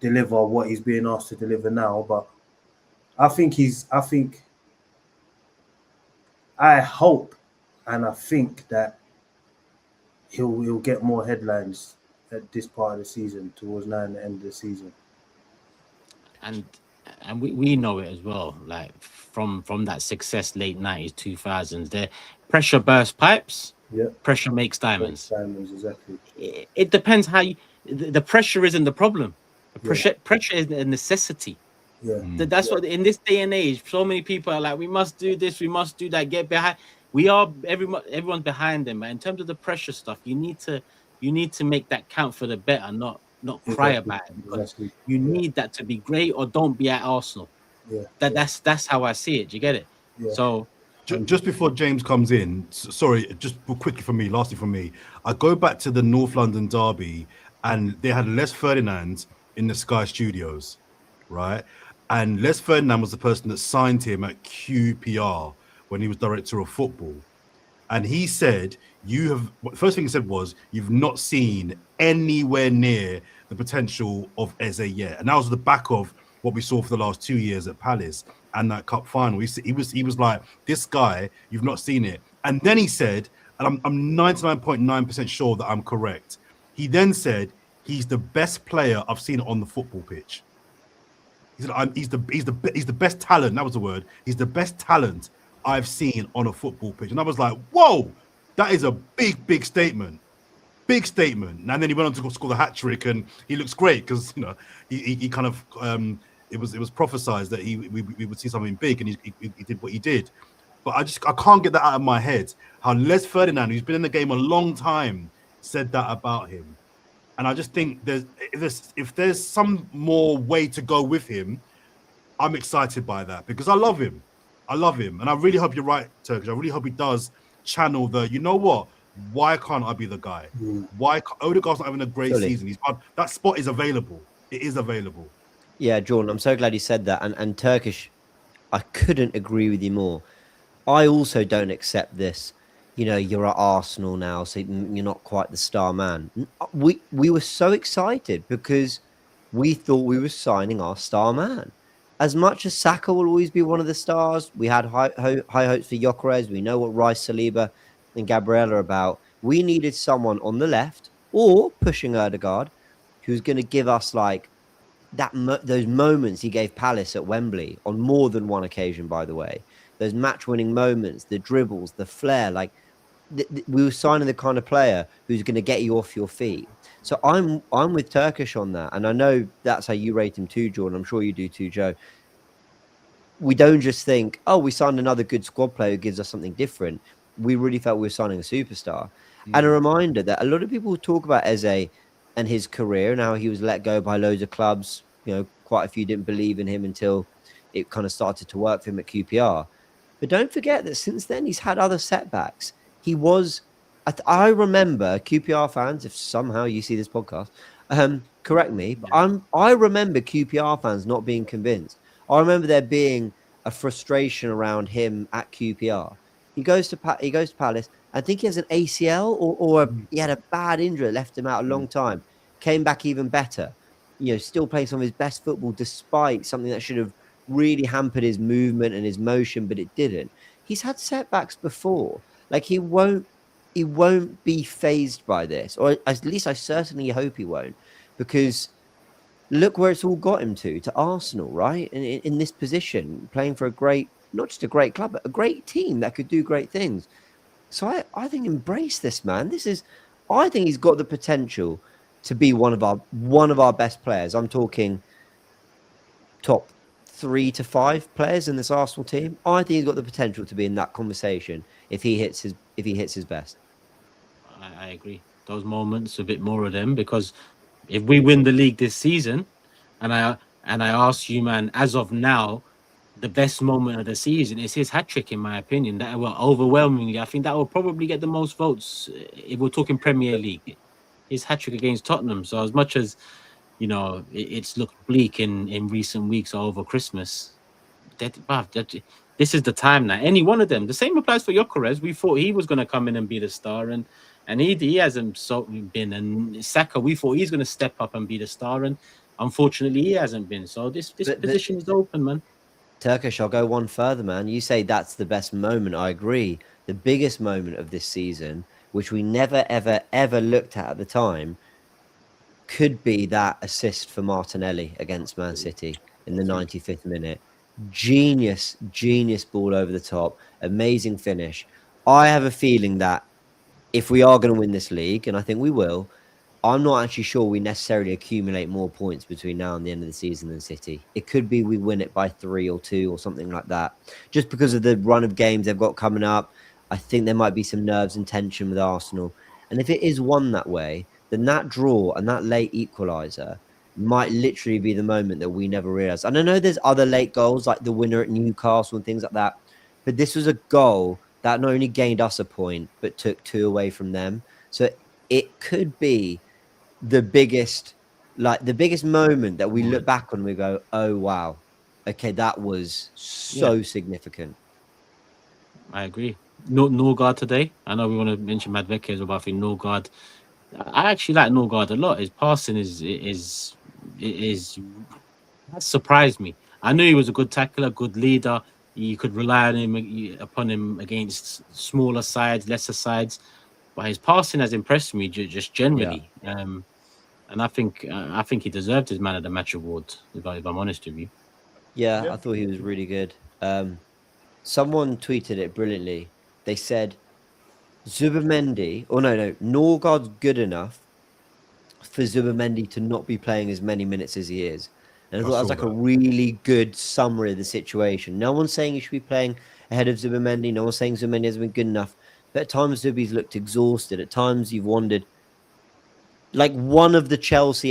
deliver what he's being asked to deliver now. But I hope and I think that he'll get more headlines at this part of the season, towards now and the end of the season. And we know it as well, like from that success late 90s, 2000s, the pressure bursts pipes. Yeah, pressure makes diamonds. Exactly. It depends how the pressure isn't the problem. The pressure is a necessity. Yeah, that's what in this day and age, so many people are like, we must do this, we must do that, get behind. Everyone's behind them, but in terms of the pressure stuff, you need to make that count for the better, not cry about it, because you need that to be great, or don't be at Arsenal. That's how I see it. Do you get it? So just before James comes in, sorry, just quickly for me, lastly for me, I go back to the North London derby, and they had Les Ferdinand in the Sky Studios, right? And Les Ferdinand was the person that signed him at QPR when he was director of football. And he said, first thing he said was, you've not seen anywhere near the potential of EZE yet. And that was the back of what we saw for the last 2 years at Palace and that cup final. He was like, this guy, you've not seen it. And then he said, and I'm 99.9% sure that I'm correct. He then said, he's the best player I've seen on the football pitch. He said, he's the best talent. That was the word. He's the best talent I've seen on a football pitch. And I was like, whoa, that is a big statement. Big statement. And then he went on to score the hat trick, and he looks great because he kind of it was prophesized that we would see something big, and he did what he did. But I can't get that out of my head. How Les Ferdinand, who's been in the game a long time, said that about him. And I just think if there's some more way to go with him, I'm excited by that, because I love him. And I really hope you're right, Turkish. I really hope he does channel the, you know what, Why can't I be the guy? Why Odegaard's not having a great season? That spot is available. It is available. Yeah, Jordan, I'm so glad you said that. And Turkish, I couldn't agree with you more. I also don't accept this. You know, you're at Arsenal now, so you're not quite the star man. We were so excited because we thought we were signing our star man. As much as Saka will always be one of the stars, we had high hopes for Gyökeres. We know what Rice, Saliba, and Gabriel are about. We needed someone on the left or pushing Odegaard who's going to give us like those moments he gave Palace at Wembley on more than one occasion, by the way. Those match-winning moments, the dribbles, the flair. Like we were signing the kind of player who's going to get you off your feet. So I'm with Turkish on that, and I know that's how you rate him too, Jordan. I'm sure you do too, Joe. We don't just think, oh, we signed another good squad player who gives us something different. We really felt we were signing a superstar. And a reminder that a lot of people talk about Eze and his career and how he was let go by loads of clubs. You know, quite a few didn't believe in him until it kind of started to work for him at QPR. But don't forget that since then, he's had other setbacks. He was, I remember QPR fans, if somehow you see this podcast, correct me, but I remember QPR fans not being convinced. I remember there being a frustration around him at QPR. He goes to Palace. I think he has an ACL or he had a bad injury that left him out a long time. Came back even better. You know, still playing some of his best football despite something that should have really hampered his movement and his motion, but it didn't. He's had setbacks before. Like he won't be phased by this, or at least I certainly hope he won't, because look where it's all got him to Arsenal, right? In this position, playing for a great, not just a great club, but a great team that could do great things. So I think embrace this, man. I think he's got the potential to be one of our best players. I'm talking top 3 to 5 players in this Arsenal team. I think he's got the potential to be in that conversation if he hits his best. I agree. Those moments, a bit more of them, because if we win the league this season, and I ask you, man, as of now, the best moment of the season is his hat-trick, in my opinion. That will overwhelmingly, I think that will probably get the most votes if we're talking Premier League. His hat-trick against Tottenham. So as much as, you know, it's looked bleak in recent weeks over Christmas, this is the time now. Any one of them. The same applies for Gyökeres. We thought he was going to come in and be the star, and he hasn't been. And Saka, we thought he's going to step up and be the star, and unfortunately he hasn't been. So this position is open, man. Turkish, I'll go one further, man. You say that's the best moment. I agree. The biggest moment of this season, which we never, ever, ever looked at the time, could be that assist for Martinelli against Man City in the 95th minute. Genius ball over the top. Amazing finish. I have a feeling that if we are going to win this league, and I think we will, I'm not actually sure we necessarily accumulate more points between now and the end of the season than City. It could be we win it by 3 or 2 or something like that. Just because of the run of games they've got coming up, I think there might be some nerves and tension with Arsenal. And if it is won that way, then that draw and that late equaliser might literally be the moment that we never realised. And I know there's other late goals, like the winner at Newcastle and things like that. But this was a goal that not only gained us a point, but took 2 away from them. So it could be the biggest moment that we look back on and we go, oh, wow. Okay, that was so significant. I agree. Norgaard today. I know we want to mention Madueke as well, but I think Norgaard, I actually like Norgaard a lot. His passing is that surprised me. I knew he was a good tackler, good leader. You could rely on upon him against smaller sides, lesser sides. But his passing has impressed me just generally. Yeah. And I think he deserved his man of the match award, if I'm honest with you. Yeah, I thought he was really good. Someone tweeted it brilliantly. They said Zubimendi, Norgaard's good enough for Zubimendi to not be playing as many minutes as he is. And I thought that was like a really good summary of the situation. No one's saying he should be playing ahead of Zubimendi. No one's saying Zubimendi hasn't been good enough. But at times Zubi's looked exhausted. At times you've wondered, like one of the Chelsea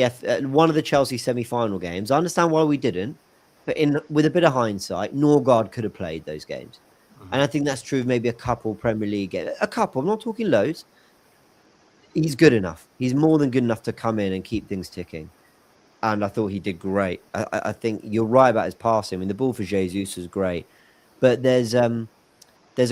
semi-final games. I understand why we didn't, but with a bit of hindsight, Norgaard could have played those games. And I think that's true of maybe a couple Premier League games. A couple, I'm not talking loads, he's good enough. He's more than good enough to come in and keep things ticking. And I thought he did great. I think you're right about his passing. I mean, the ball for Jesus was great, but there's a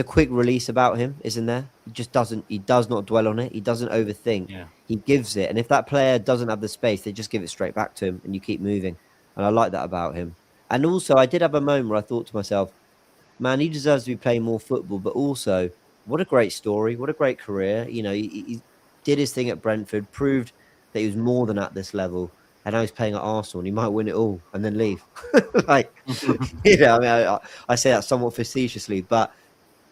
quick release about him, isn't there? He does not dwell on it. He doesn't overthink. Yeah. He gives it. And if that player doesn't have the space, they just give it straight back to him and you keep moving. And I like that about him. And also, I did have a moment where I thought to myself, man, he deserves to be playing more football, but also, what a great story. What a great career. You know, he did his thing at Brentford, proved that he was more than at this level. And now he's playing at Arsenal and he might win it all and then leave. Like, you know, I mean, I say that somewhat facetiously, but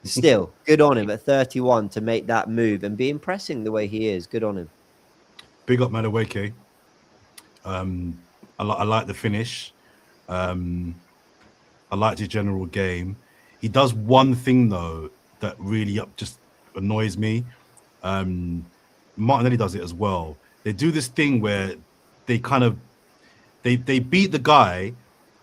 still, good on him at 31 to make that move and be impressing the way he is. Good on him. Big up Madueke. I like the finish. I liked his general game. He does one thing though that really just annoys me. Martinelli does it as well. They do this thing where they kind of they beat the guy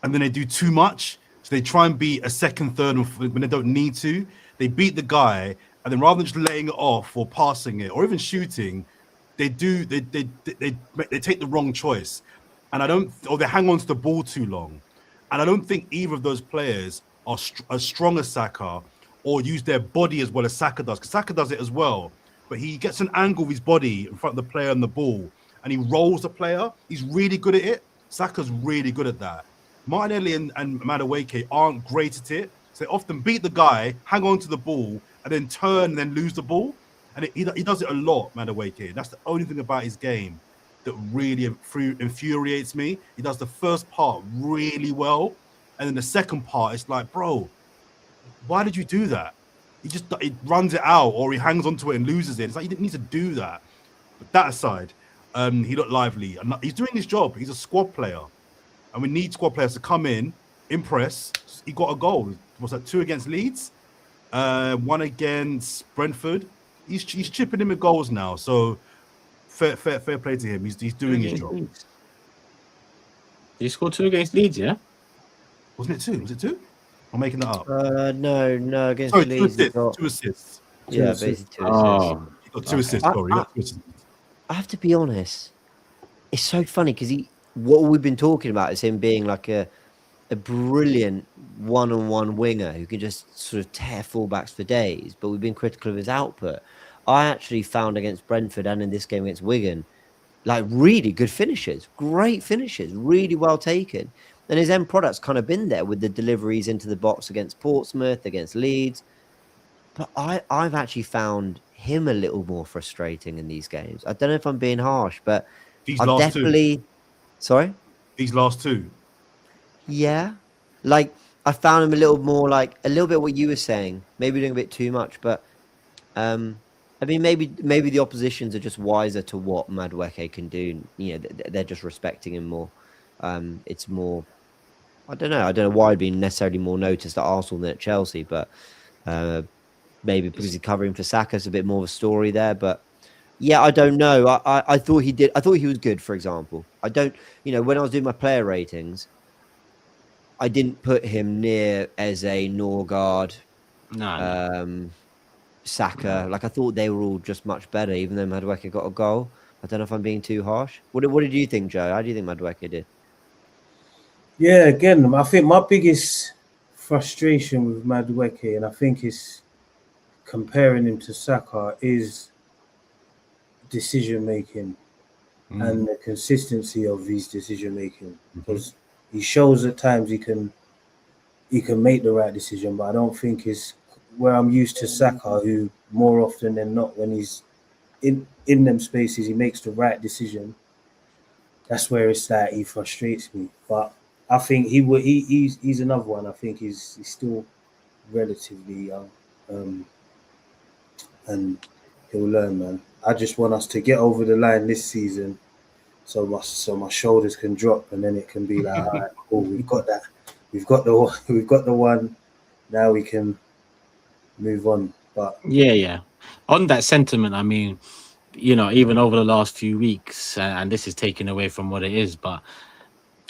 and then they do too much. So they try and beat a second, third when they don't need to. They beat the guy and then rather than just laying it off or passing it or even shooting, they take the wrong choice. And they hang on to the ball too long. And I don't think either of those players are as strong as Saka or use their body as well as Saka does. Because Saka does it as well. But he gets an angle with his body in front of the player and the ball. And he rolls the player. He's really good at it. Saka's really good at that. Martinelli and Madueke aren't great at it. So they often beat the guy, hang on to the ball, and then turn and then lose the ball. And he does it a lot, Madueke. That's the only thing about his game that really infuriates me. He does the first part really well. And then the second part, it's like, bro, why did you do that? He runs it out or he hangs onto it and loses it. It's like, you didn't need to do that. But that aside, he looked lively. And he's doing his job. He's a squad player. And we need squad players to come in, impress. He got a goal. Was that 2 against Leeds? 1 against Brentford. He's chipping in with goals now. So fair play to him. He's doing his job. He scored 2 against Leeds, yeah? Wasn't it 2? Was it 2? I'm making that up. No, against Sorry, Leeds. 2 assists. Yeah, basically 2 assists. Oh, he got 2 assists. Sorry, he got 2 assists. I have to be honest. It's so funny because what we've been talking about is him being like a brilliant one-on-one winger who can just sort of tear fullbacks for days, but we've been critical of his output. I actually found against Brentford and in this game against Wigan, like really good finishes, great finishes, really well taken. And his end product's kind of been there with the deliveries into the box against Portsmouth, against Leeds. But I've actually found him a little more frustrating in these games. I don't know if I'm being harsh, but I'm definitely... 2. Sorry? These last 2. Yeah. Like, I found him a little more like, a little bit what you were saying. Maybe doing a bit too much, but... I mean, maybe the oppositions are just wiser to what Madueke can do. You know, they're just respecting him more. It's more... I don't know why it'd be necessarily more noticed at Arsenal than at Chelsea, but... maybe because he's covering for Saka, it's a bit more of a story there. But yeah, I don't know. I thought he did. I thought he was good, for example. I don't, when I was doing my player ratings, I didn't put him near EZE, Norgaard, Saka. Like I thought they were all just much better, even though Madueke got a goal. I don't know if I'm being too harsh. What did you think, Joe? How do you think Madueke did? Yeah, again, I think my biggest frustration with Madueke, and I think it's comparing him to Saka, is decision making and the consistency of his decision making. Because he shows at times he can make the right decision, but I don't think it's where I'm used to Saka, who more often than not, when he's in them spaces, he makes the right decision. That's where it's that he frustrates me. But I think he's another one. I think he's still relatively young. And he'll learn, man. I just want us to get over the line this season, so my shoulders can drop, and then it can be like, all right, cool, we've got that, we've got the one. Now we can move on. But yeah. On that sentiment, I mean, even over the last few weeks, and this is taken away from what it is, but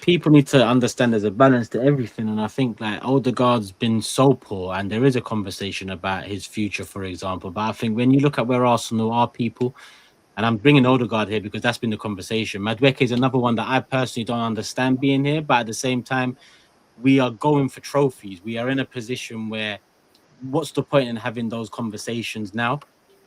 people need to understand there's a balance to everything. And I think like Odegaard's been so poor, and there is a conversation about his future, for example. But I think when you look at where Arsenal are, people, And I'm bringing Odegaard here because that's been the conversation. Madueke is another one that I personally don't understand being here, but at the same time, we are going for trophies. We are in a position where what's the point in having those conversations now?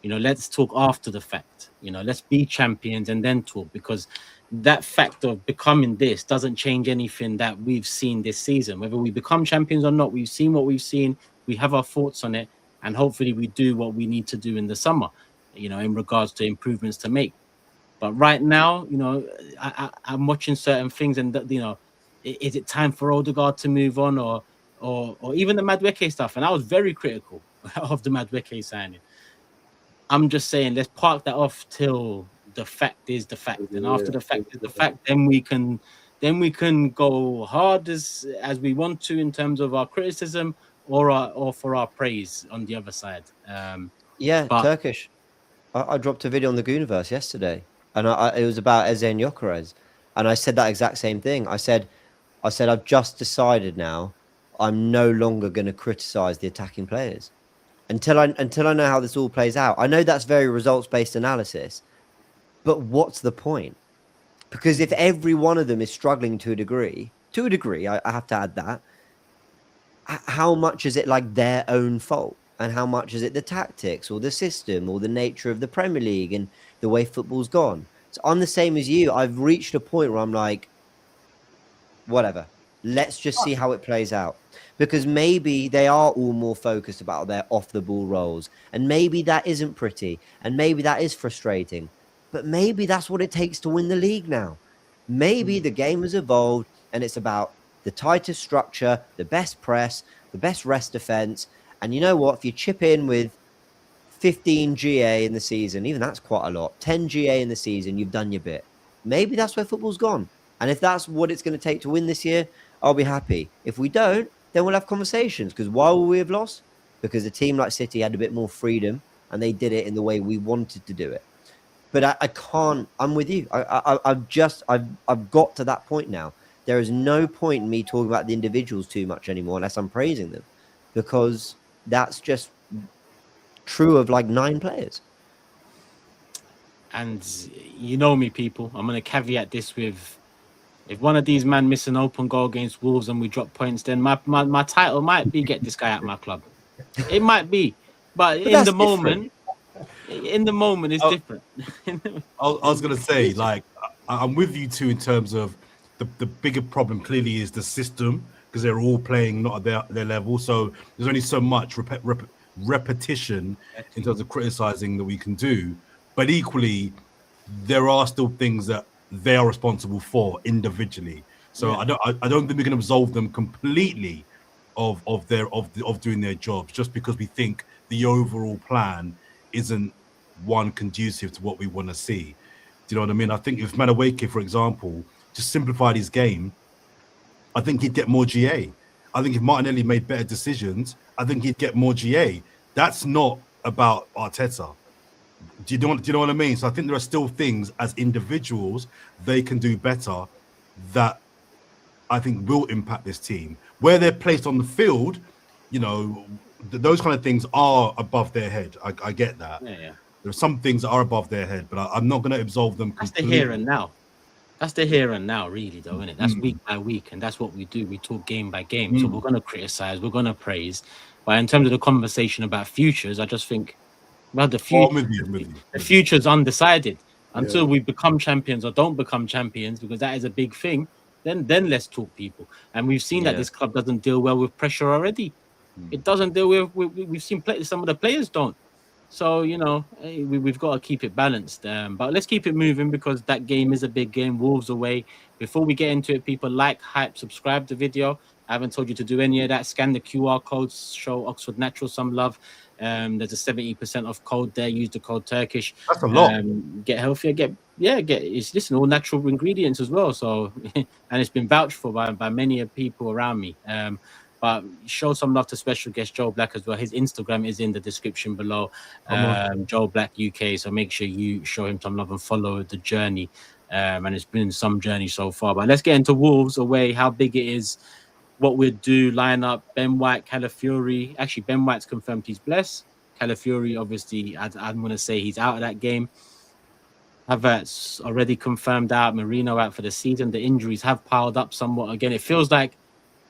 Let's talk after the fact. Let's be champions and then talk, because that fact of becoming this doesn't change anything that we've seen this season. Whether we become champions or not, we've seen what we've seen. We have our thoughts on it, and hopefully we do what we need to do in the summer, in regards to improvements to make. But right now, I'm watching certain things, and is it time for Odegaard to move on, or even the Madueke stuff? And I was very critical of the Madueke signing. I'm just saying, let's park that off till the fact is the fact, and after the fact is the fact, then we can go hard as we want to in terms of our criticism or for our praise on the other side. Turkish. I dropped a video on the Gooniverse yesterday, and it was about EZE and Gyökeres, and I said that exact same thing. I said I've just decided now I'm no longer going to criticize the attacking players until I know how this all plays out. I know that's very results-based analysis, but what's the point? Because if every one of them is struggling to a degree, I have to add that, how much is it like their own fault? And how much is it the tactics or the system or the nature of the Premier League and the way football's gone? So I'm the same as you. I've reached a point where I'm like, whatever. Let's just see how it plays out. Because maybe they are all more focused about their off-the-ball roles. And maybe that isn't pretty. And maybe that is frustrating. But maybe that's what it takes to win the league now. Maybe the game has evolved and it's about the tightest structure, the best press, the best rest defense. And you know what? If you chip in with 15 GA in the season, even that's quite a lot. 10 GA in the season, you've done your bit. Maybe that's where football's gone. And if that's what it's going to take to win this year, I'll be happy. If we don't, then we'll have conversations. Because why will we have lost? Because a team like City had a bit more freedom and they did it in the way we wanted to do it. But I can't. I'm with you. I've got to that point now. There is no point in me talking about the individuals too much anymore unless I'm praising them, because that's just true of like 9 players. And you know me, people. I'm going to caveat this with, if one of these men miss an open goal against Wolves and we drop points, then my title might be get this guy at my club. It might be, but in the moment, it's different. I was going to say, like, I'm with you too in terms of the bigger problem clearly is the system, because they're all playing not at their level. So there's only so much repetition in terms of criticizing that we can do. But equally, there are still things that they are responsible for individually. So I don't think we can absolve them completely of doing their jobs just because we think the overall plan isn't one conducive to what we want to see. Do you know what I mean? I think if Madueke, for example, just simplified his game, I think he'd get more GA. I think if Martinelli made better decisions, I think he'd get more GA. That's not about Arteta. Do you know what I mean? So I think there are still things as individuals they can do better that I think will impact this team. Where they're placed on the field, you know, those kind of things are above their head. I get that. Yeah. There are some things that are above their head, but I'm not going to absolve them completely. That's the here and now. That's the here and now, really, though, isn't it? That's week by week, and that's what we do. We talk game by game. So we're going to criticize, we're going to praise. But in terms of the conversation about futures, I just think, well, the future's undecided until we become champions or don't become champions, because that is a big thing. Then let's talk, people. And we've seen that this club doesn't deal well with pressure already. It doesn't deal with we've seen some of the players don't. So, you know, we've got to keep it balanced. But let's keep it moving, because that game is a big game. Wolves away. Before we get into it, people, like, hype, subscribe to the video. I haven't told you to do any of that. Scan the QR codes, show Oxford Natural some love. There's a 70% off code there. Use the code Turkish. That's a lot. Get healthier. It's all natural ingredients as well. So, and it's been vouched for by many people around me. But show some love to special guest Joe Black as well. His Instagram is in the description below. Joe Black UK. So make sure you show him some love and follow the journey. And it's been some journey so far. But let's get into Wolves away. How big it is. What we'd do, line up Ben White, Calafiori. Actually, Ben White's confirmed he's blessed. Calafiori, obviously, I'm going to say he's out of that game. Havertz already confirmed out, Marino out for the season. The injuries have piled up somewhat again. It feels like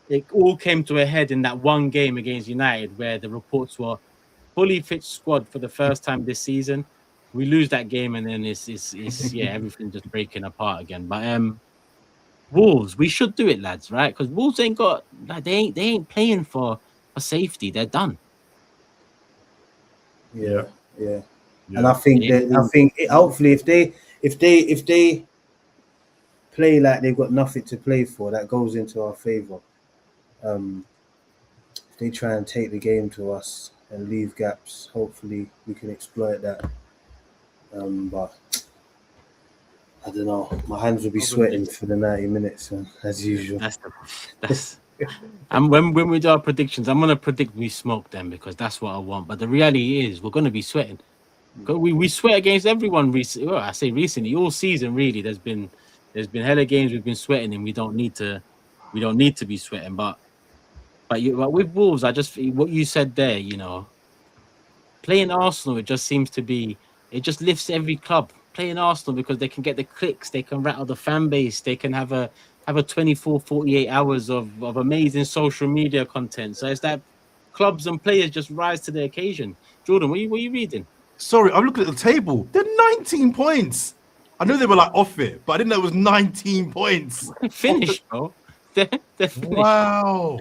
it all came to a head in that one game against United, where the reports were fully fit squad for the first time this season. We lose that game, and then it's yeah, everything just breaking apart again. But Wolves, we should do it, lads, right? Because Wolves ain't got like they ain't playing for safety. They're done. Yeah. And I think hopefully if they play like they've got nothing to play for, that goes into our favor. If they try and take the game to us and leave gaps, hopefully we can exploit that. But I don't know. My hands will be sweating for the 90 minutes, as usual. That's and when we do our predictions, I'm gonna predict we smoke them because that's what I want. But the reality is, we're gonna be sweating. We sweat against everyone recently. Well, I say recently, all season really. There's been hella games we've been sweating, and we don't need to be sweating. But with Wolves, I just what you said there, you know, playing Arsenal, it just seems to be, it just lifts every club. Playing Arsenal because they can get the clicks, they can rattle the fan base, they can have a 24, 48 hours of amazing social media content. So it's that clubs and players just rise to the occasion. Jordan, what are you reading? Sorry, I'm looking at the table. They're 19 points. I know they were like off it, but I didn't know it was 19 points. Finished, bro. They're finished. Wow.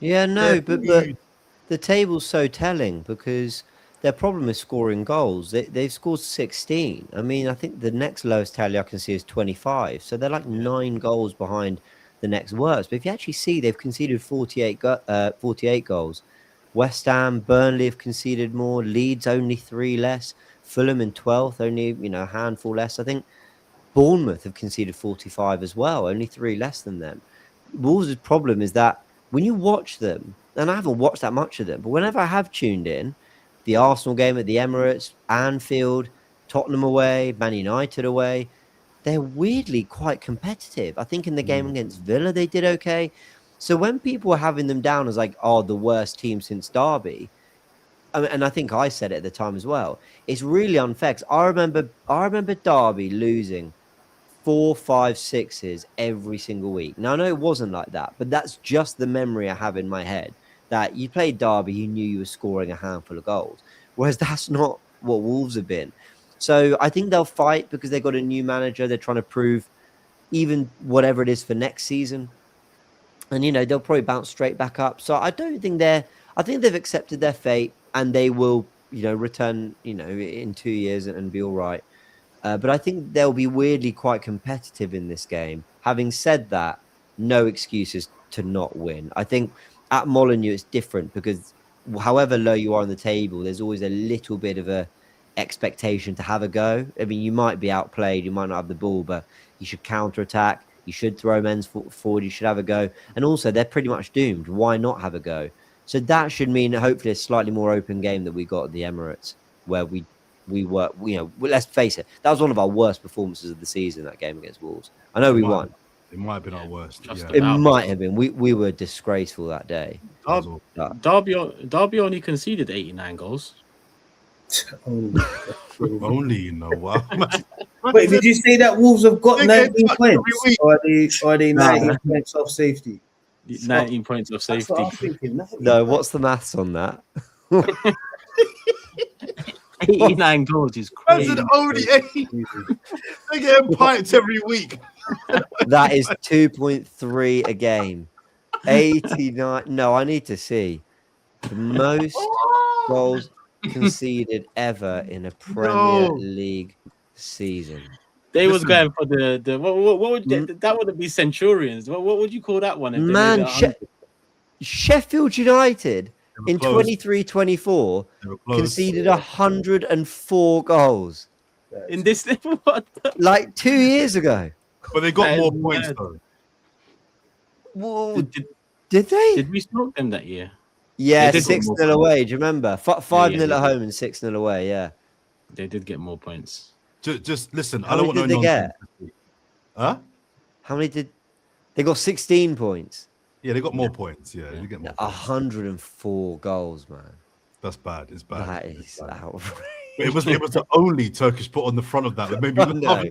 Yeah, no, but the table's so telling because their problem is scoring goals. They've scored 16. I mean, I think the next lowest tally I can see is 25. So they're like 9 goals behind the next worst. But if you actually see, they've conceded 48 goals. West Ham, Burnley have conceded more. Leeds only 3 less. Fulham in 12th, only a handful less. I think Bournemouth have conceded 45 as well, only 3 less than them. Wolves' problem is that when you watch them, and I haven't watched that much of them, but whenever I have tuned in, the Arsenal game at the Emirates, Anfield, Tottenham away, Man United away, they're weirdly quite competitive. I think in the game against Villa, they did okay. So when people are having them down as like, oh, the worst team since Derby, and I think I said it at the time as well, it's really unfair. I remember Derby losing 4, 5, 6s every single week. Now, I know it wasn't like that, but that's just the memory I have in my head. That you played Derby, you knew you were scoring a handful of goals. Whereas that's not what Wolves have been. So I think they'll fight because they've got a new manager. They're trying to prove even whatever it is for next season. And, they'll probably bounce straight back up. So I don't think I think they've accepted their fate and they will, return, in 2 years and be all right. But I think they'll be weirdly quite competitive in this game. Having said that, no excuses to not win. I think at Molineux, it's different because however low you are on the table, there's always a little bit of a expectation to have a go. I mean, you might be outplayed, you might not have the ball, but you should counter-attack, you should throw men's forward, you should have a go. And also, they're pretty much doomed. Why not have a go? So that should mean hopefully a slightly more open game that we got at the Emirates, where we were, let's face it, that was one of our worst performances of the season, that game against Wolves. I know we won. It might have been our worst. It might have been. We were disgraceful that day. Derby only conceded 89 goals. Only, wow. Wait, did you say that Wolves have got 19 points? Or are they 19 points off safety? 19 points off safety. That's what I'm thinking. No, what's the maths on that? 89 goals is crazy. That's an only 8. They get piped every week. That is 2.3 a game. 89. No, I need to see the most goals conceded ever in a Premier League season. They was going for the what would that would be Centurions? What would you call that one? Man, Sheffield United in 23-24 conceded 104 goals in this what? Like 2 years ago. But they got more points though. Well, did they? Did we smoke them that year? Yeah, 6-0 away. Do you remember? 5-0 at home and 6-0 away. Yeah, they did get more points. Just listen. How many did they get? Huh? How many did they got? 16 points. Yeah, they got more points. Yeah, they get more. 104 goals, man. That's bad. It's bad. That is outrageous. But it was the only Turkish put on the front of that. That made me laugh.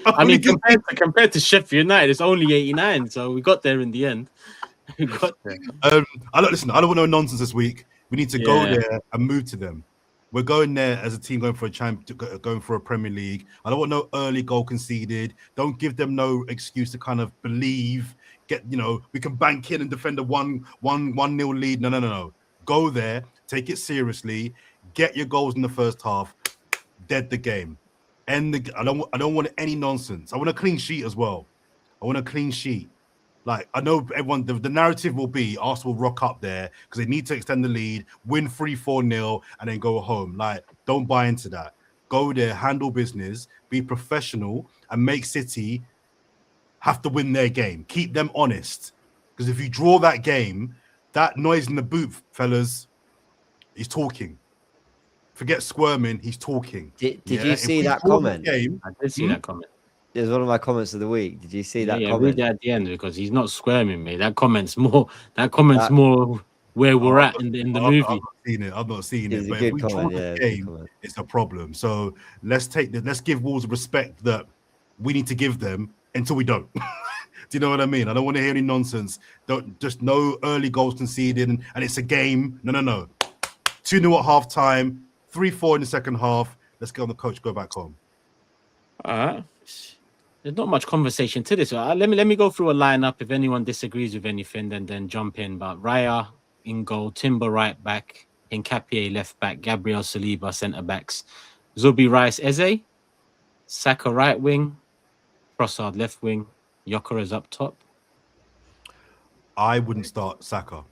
I mean, compared to Sheffield United, it's only 89, so we got there in the end. We got there. I don't want no nonsense this week. We need to go there and move to them. We're going there as a team going for a going for a Premier League. I don't want no early goal conceded. Don't give them no excuse to kind of believe. We can bank in and defend a 1-0 lead. No. Go there, take it seriously, get your goals in the first half, dead the game. I don't want any nonsense. I want a clean sheet as well. I want a clean sheet. Like, I know everyone, the narrative will be Arsenal rock up there because they need to extend the lead, win 3-4-0, and then go home. Like, don't buy into that. Go there, handle business, be professional, and make City have to win their game. Keep them honest. Because if you draw that game, that noise in the booth, fellas, he's talking. Forget squirming, he's talking. Did you see that comment? I did see that comment. It was one of my comments of the week. Did you see that comment? Read that at the end because he's not squirming me. That comment's more where we're at in the movie. I've not seen it. But if we draw the game, it's a problem. So let's give Wolves respect that we need to give them until we don't. Do you know what I mean? I don't want to hear any nonsense. No early goals conceded, and it's a game. No. 2-0 at half time, 3-4 in the second half. Let's get on the coach, go back home. There's not much conversation to this. Let me go through a lineup. If anyone disagrees with anything, then jump in. But Raya in goal, Timber right back, Nketiah left back, Gabriel Saliba centre backs, Zubi Rice Eze, Saka right wing, Trossard left wing, Gyökeres up top. I wouldn't start Saka.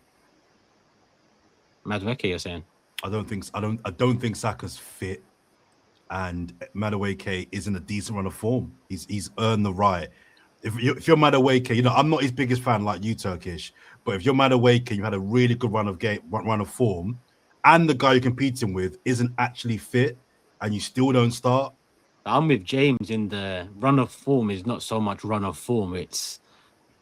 Madueke, you're saying? I don't think Saka's fit. And Madueke is in a decent run of form. He's earned the right. If you're Madueke, I'm not his biggest fan like you, Turkish. But if you're Madueke, you had a really good run of form, and the guy you're competing with isn't actually fit, and you still don't start. I'm with James in the run of form is not so much run of form. It's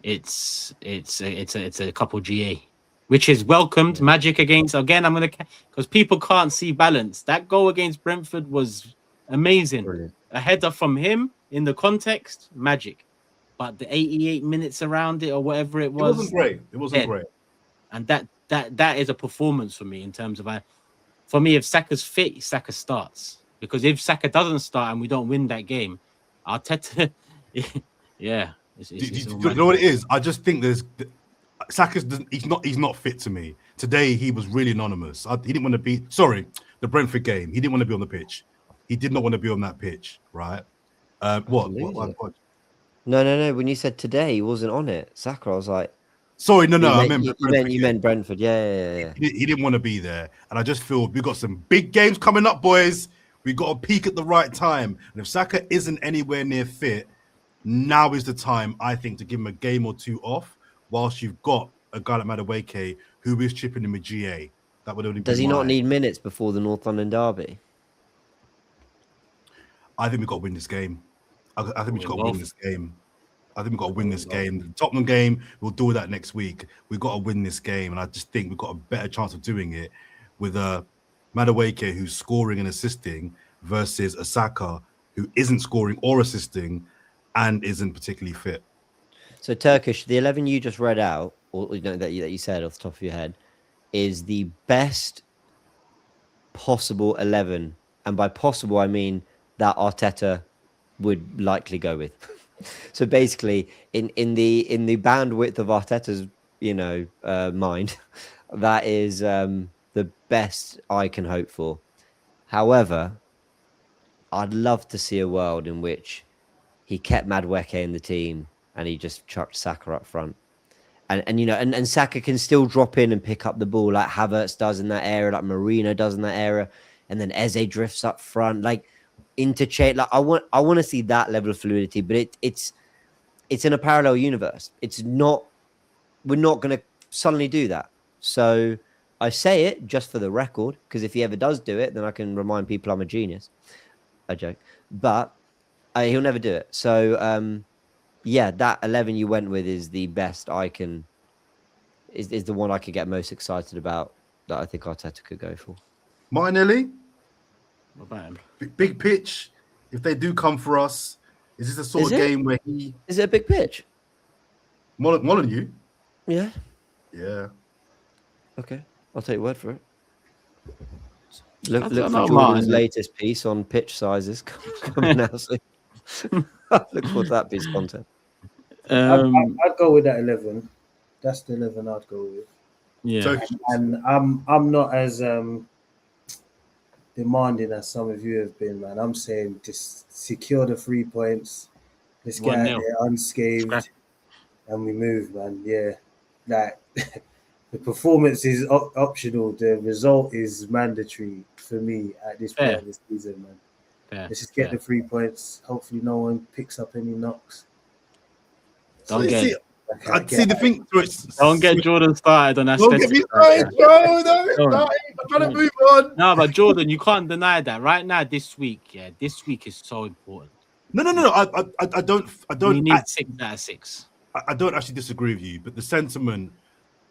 a couple GA, which is welcomed. Magic against because people can't see balance. That goal against Brentford was amazing. Brilliant. A header from him in the context, magic. But the 88 minutes around it or whatever it wasn't great. It wasn't great. And that is a performance for me in terms of for me, if Saka's fit, Saka starts. Because if Saka doesn't start and we don't win that game, Arteta, yeah. Do you know what it is? I just think Saka's he's not fit to me. Today he was really anonymous. He didn't want to be the Brentford game. He didn't want to be on the pitch. He did not want to be on that pitch, right? What? No. When you said today he wasn't on it, Saka, I was like, sorry, no. I meant you meant Brentford. Yeah. He didn't want to be there, and I just feel we got some big games coming up, boys. We got to peak at the right time, and if Saka isn't anywhere near fit, now is the time I think to give him a game or two off. Whilst you've got a guy like Madueke who is chipping him a GA, that would only. Does he not need minutes before the North London derby? I think we've got to win this game. I think we've got to win this game. I think we've got to win this game. The Tottenham game, we'll do that next week. We've got to win this game, and I just think we've got a better chance of doing it with a Madueke who's scoring and assisting versus a Saka who isn't scoring or assisting and isn't particularly fit. So Turkish, the 11 you just read out, or that you said off the top of your head, is the best possible 11, and by possible I mean that Arteta would likely go with. So basically, in the bandwidth of Arteta's mind, that is the best I can hope for. However, I'd love to see a world in which he kept Madueke in the team and he just chucked Saka up front. And Saka can still drop in and pick up the ball like Havertz does in that area, like Marino does in that area, and then Eze drifts up front, like interchange. Like I want to see that level of fluidity, but it's in a parallel universe. We're not going to suddenly do that. So I say it just for the record, because if he ever does do it, then I can remind people I'm a genius. I joke, but he'll never do it. So yeah, that 11 you went with is the best I can. Is the one I could get most excited about that I think Arteta could go for. Martinelli? What about him? Big pitch. If they do come for us, is this the sort of game where Is it a big pitch? Molyneux? Yeah. Yeah. Okay, I'll take your word for it. Look for know, Jordan's Martin. latest piece on pitch sizes coming out soon. Look forward to that piece of content. I'd go with that 11. That's the 11 I'd go with. Yeah. So, And I'm not as demanding as some of you have been, man. I'm saying just secure the 3 points. Let's get out 1-0. there unscathed, Scrap. and we move, man. Yeah, like the performance is optional. The result is mandatory for me at this point of the season, man. Let's just get the 3 points. Hopefully, no one picks up any knocks. Don't get the thing. Don't get Jordan started on that. Don't get me started, Joe. I'm trying to move on. No, but Jordan, you can't deny that right now. This week is so important. No. I don't. We need 6 out of 6. I don't actually disagree with you, but the sentiment,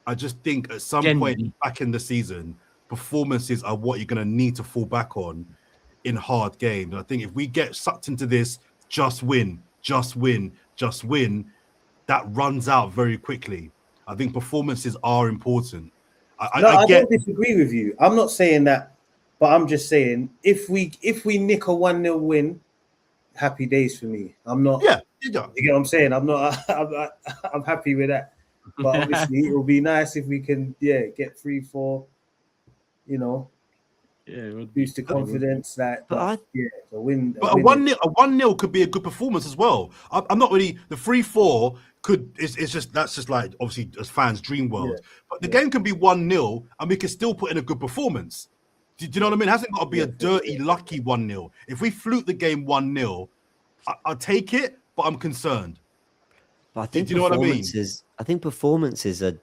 I just think at some point back in the season, performances are what you're going to need to fall back on in hard games. And I think if we get sucked into this, just win, that runs out very quickly. I think performances are important. I don't disagree with you. I'm not saying that, but I'm just saying if we nick a 1-0 win, happy days for me. I'm not. Yeah. You get what I'm saying? I'm not. I'm happy with that. But obviously, it will be nice if we can, get 3-4. You know, boost the confidence. That, the win. But a 1-0 could be a good performance as well. I'm not really the 3-4 could. It's just that's just like obviously as fans dream world. Yeah. But the game can be 1-0 and we can still put in a good performance. Do you know what I mean? It hasn't got to be a dirty, lucky 1-0. If we fluke the game 1-0, I'll take it, but I'm concerned. But I think do you know what I mean? I think performances are.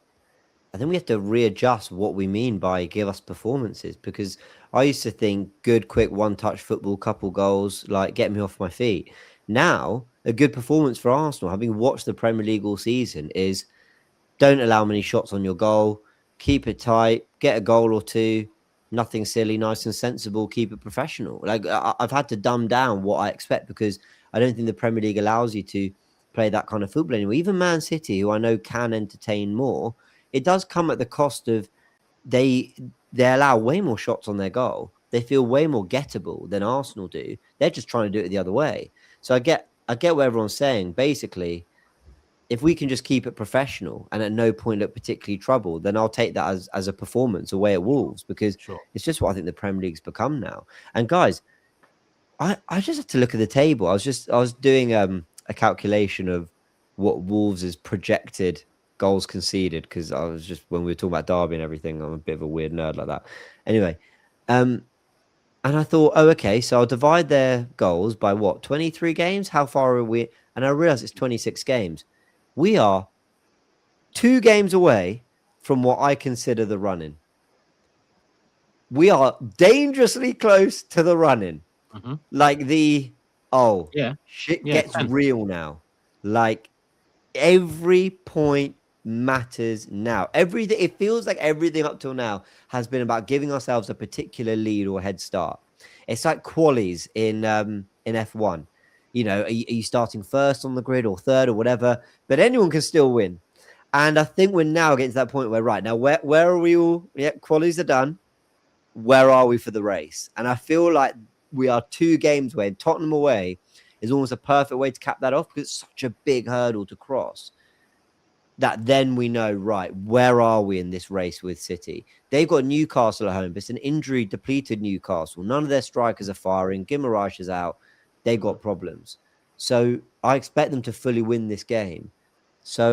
I think we have to readjust what we mean by give us performances, because I used to think good, quick, one-touch football, couple goals, like get me off my feet. Now, a good performance for Arsenal, having watched the Premier League all season, is don't allow many shots on your goal, keep it tight, get a goal or two, nothing silly, nice and sensible, keep it professional. Like I've had to dumb down what I expect because I don't think the Premier League allows you to play that kind of football anymore. Even Man City, who I know can entertain more, it does come at the cost of they allow way more shots on their goal. They feel way more gettable than Arsenal do. They're just trying to do it the other way. So I get what everyone's saying. Basically, if we can just keep it professional and at no point look particularly troubled, then I'll take that as a performance away at Wolves, because it's just what I think the Premier League's become now. And guys, I just have to look at the table. I was doing a calculation of what Wolves' projected goals conceded, because I was just, when we were talking about Derby and everything, I'm a bit of a weird nerd like that. Anyway, and I thought, okay, so I'll divide their goals by what, 23 games? How far are we? And I realized it's 26 games. We are 2 games away from what I consider the run-in. We are dangerously close to the run-in. Mm-hmm. Like shit gets real now. Like every point matters now. Everything, it feels like everything up till now has been about giving ourselves a particular lead or head start. It's like qualies in F1. You know, are you starting first on the grid or third or whatever? But anyone can still win. And I think we're now getting to that point where, right, now where are we all? Yeah, qualies are done. Where are we for the race? And I feel like we are 2 games away. Tottenham away is almost a perfect way to cap that off, because it's such a big hurdle to cross. That then we know, right, where are we in this race with City? They've got Newcastle at home, but it's an injury-depleted Newcastle. None of their strikers are firing. Guimaraes is out. They've got problems. So I expect them to fully win this game. So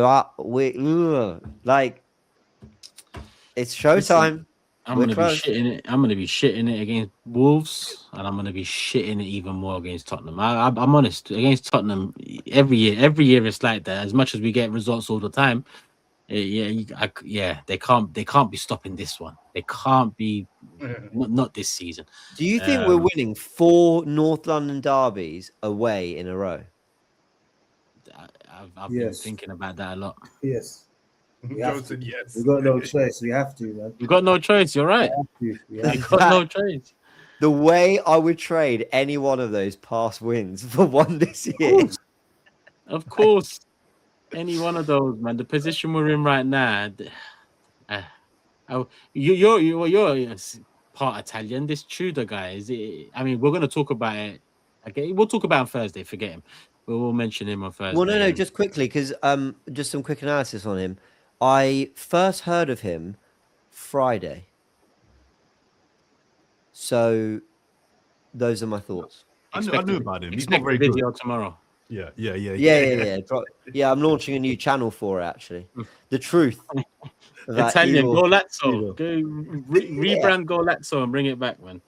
it's showtime. I'm going to be shitting it. I'm going to be shitting it against Wolves, and I'm going to be shitting it even more against Tottenham. I'm honest. Against Tottenham, every year it's like that. As much as we get results all the time, they can't be stopping this one. They can't be, not this season. Do you think we're winning 4 North London derbies away in a row? I've been thinking about that a lot. Yes. Johnson, yes. We've got no choice. We have to, man. We've got no choice. You're right. We We've got no choice. The way I would trade any one of those past wins for one this year. Of course. Any one of those, man. The position we're in right now. You're part Italian. This Tudor guy is it? I mean, we're gonna talk about it. Okay, we'll talk about it on Thursday. Forget him. We'll mention him on Thursday. Well, no, just quickly because just some quick analysis on him. I first heard of him Friday. So those are my thoughts. I knew about him. He's Expect not very a video good. tomorrow. Yeah. Yeah, I'm launching a new channel for it, actually. The truth. Italian, evil- Golazzo. Go rebrand Golazzo and bring it back, man.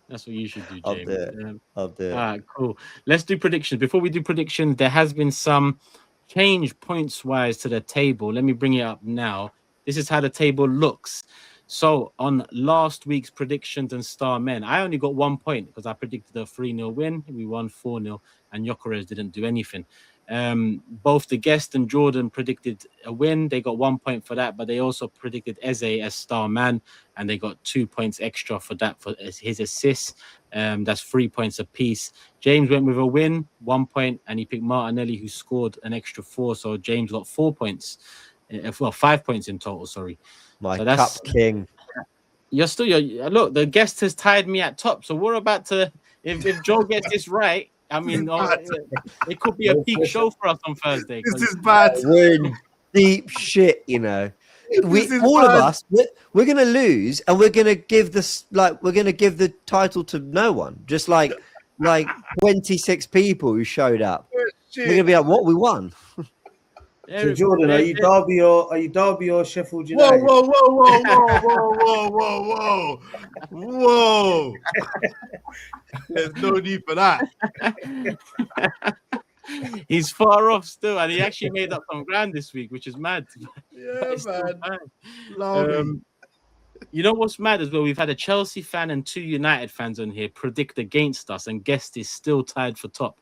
That's what you should do, James. I'll do it. All right, cool. Let's do predictions. Before we do predictions, there has been some change points-wise to the table. Let me bring it up now. This is how the table looks. So on last week's predictions and star men, I only got 1 point because I predicted a 3-0 win. We won 4-0 and Gyökeres didn't do anything. Both the guest and Jordan predicted a win. They got 1 point for that, but they also predicted EZE as star man, and they got 2 points extra for that for his assists. That's 3 points apiece. James went with a win, 1 point, and he picked Martinelli, who scored an extra 4. So James got 4 points. Well, 5 points in total. Sorry. My cup king. Look, the guest has tied me at top. So we're about to. If Joe gets this right. I mean, it could be a peak show for us on Thursday. This is bad. We're in deep shit, you know. All of us, we're gonna lose, and we're gonna give the title to no one. Just like 26 people who showed up. We're gonna be like, what, we won? So Jordan, are you Derby or Sheffield United? Whoa! There's no need for that. He's far off still, and he actually made up some ground this week, which is mad. Yeah, man. You know what's mad as well? We've had a Chelsea fan and 2 United fans on here predict against us, and guest is still tied for top.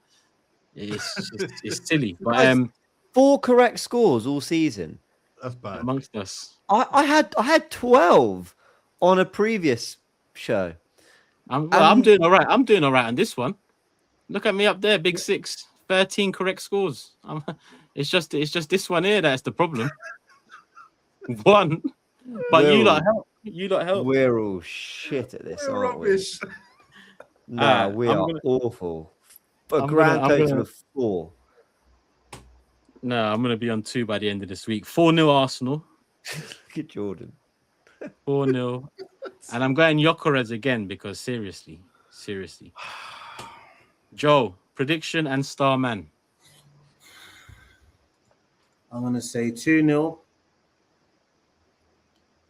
It's silly, but 4 correct scores all season. That's bad. Amongst us. I had 12 on a previous show. I'm doing all right. I'm doing all right on this one. Look at me up there, big 6, 13 correct scores. It's just this one here that's the problem. 1, but you lot help. We're all shit at this, aren't rubbish. we? No, we are awful. A grand total of 4. No, I'm going to be on 2 by the end of this week. 4-0 Arsenal. Look at Jordan. 4-0. And I'm going Gyökeres again because seriously. Joe, prediction and star man. I'm going to say 2-0.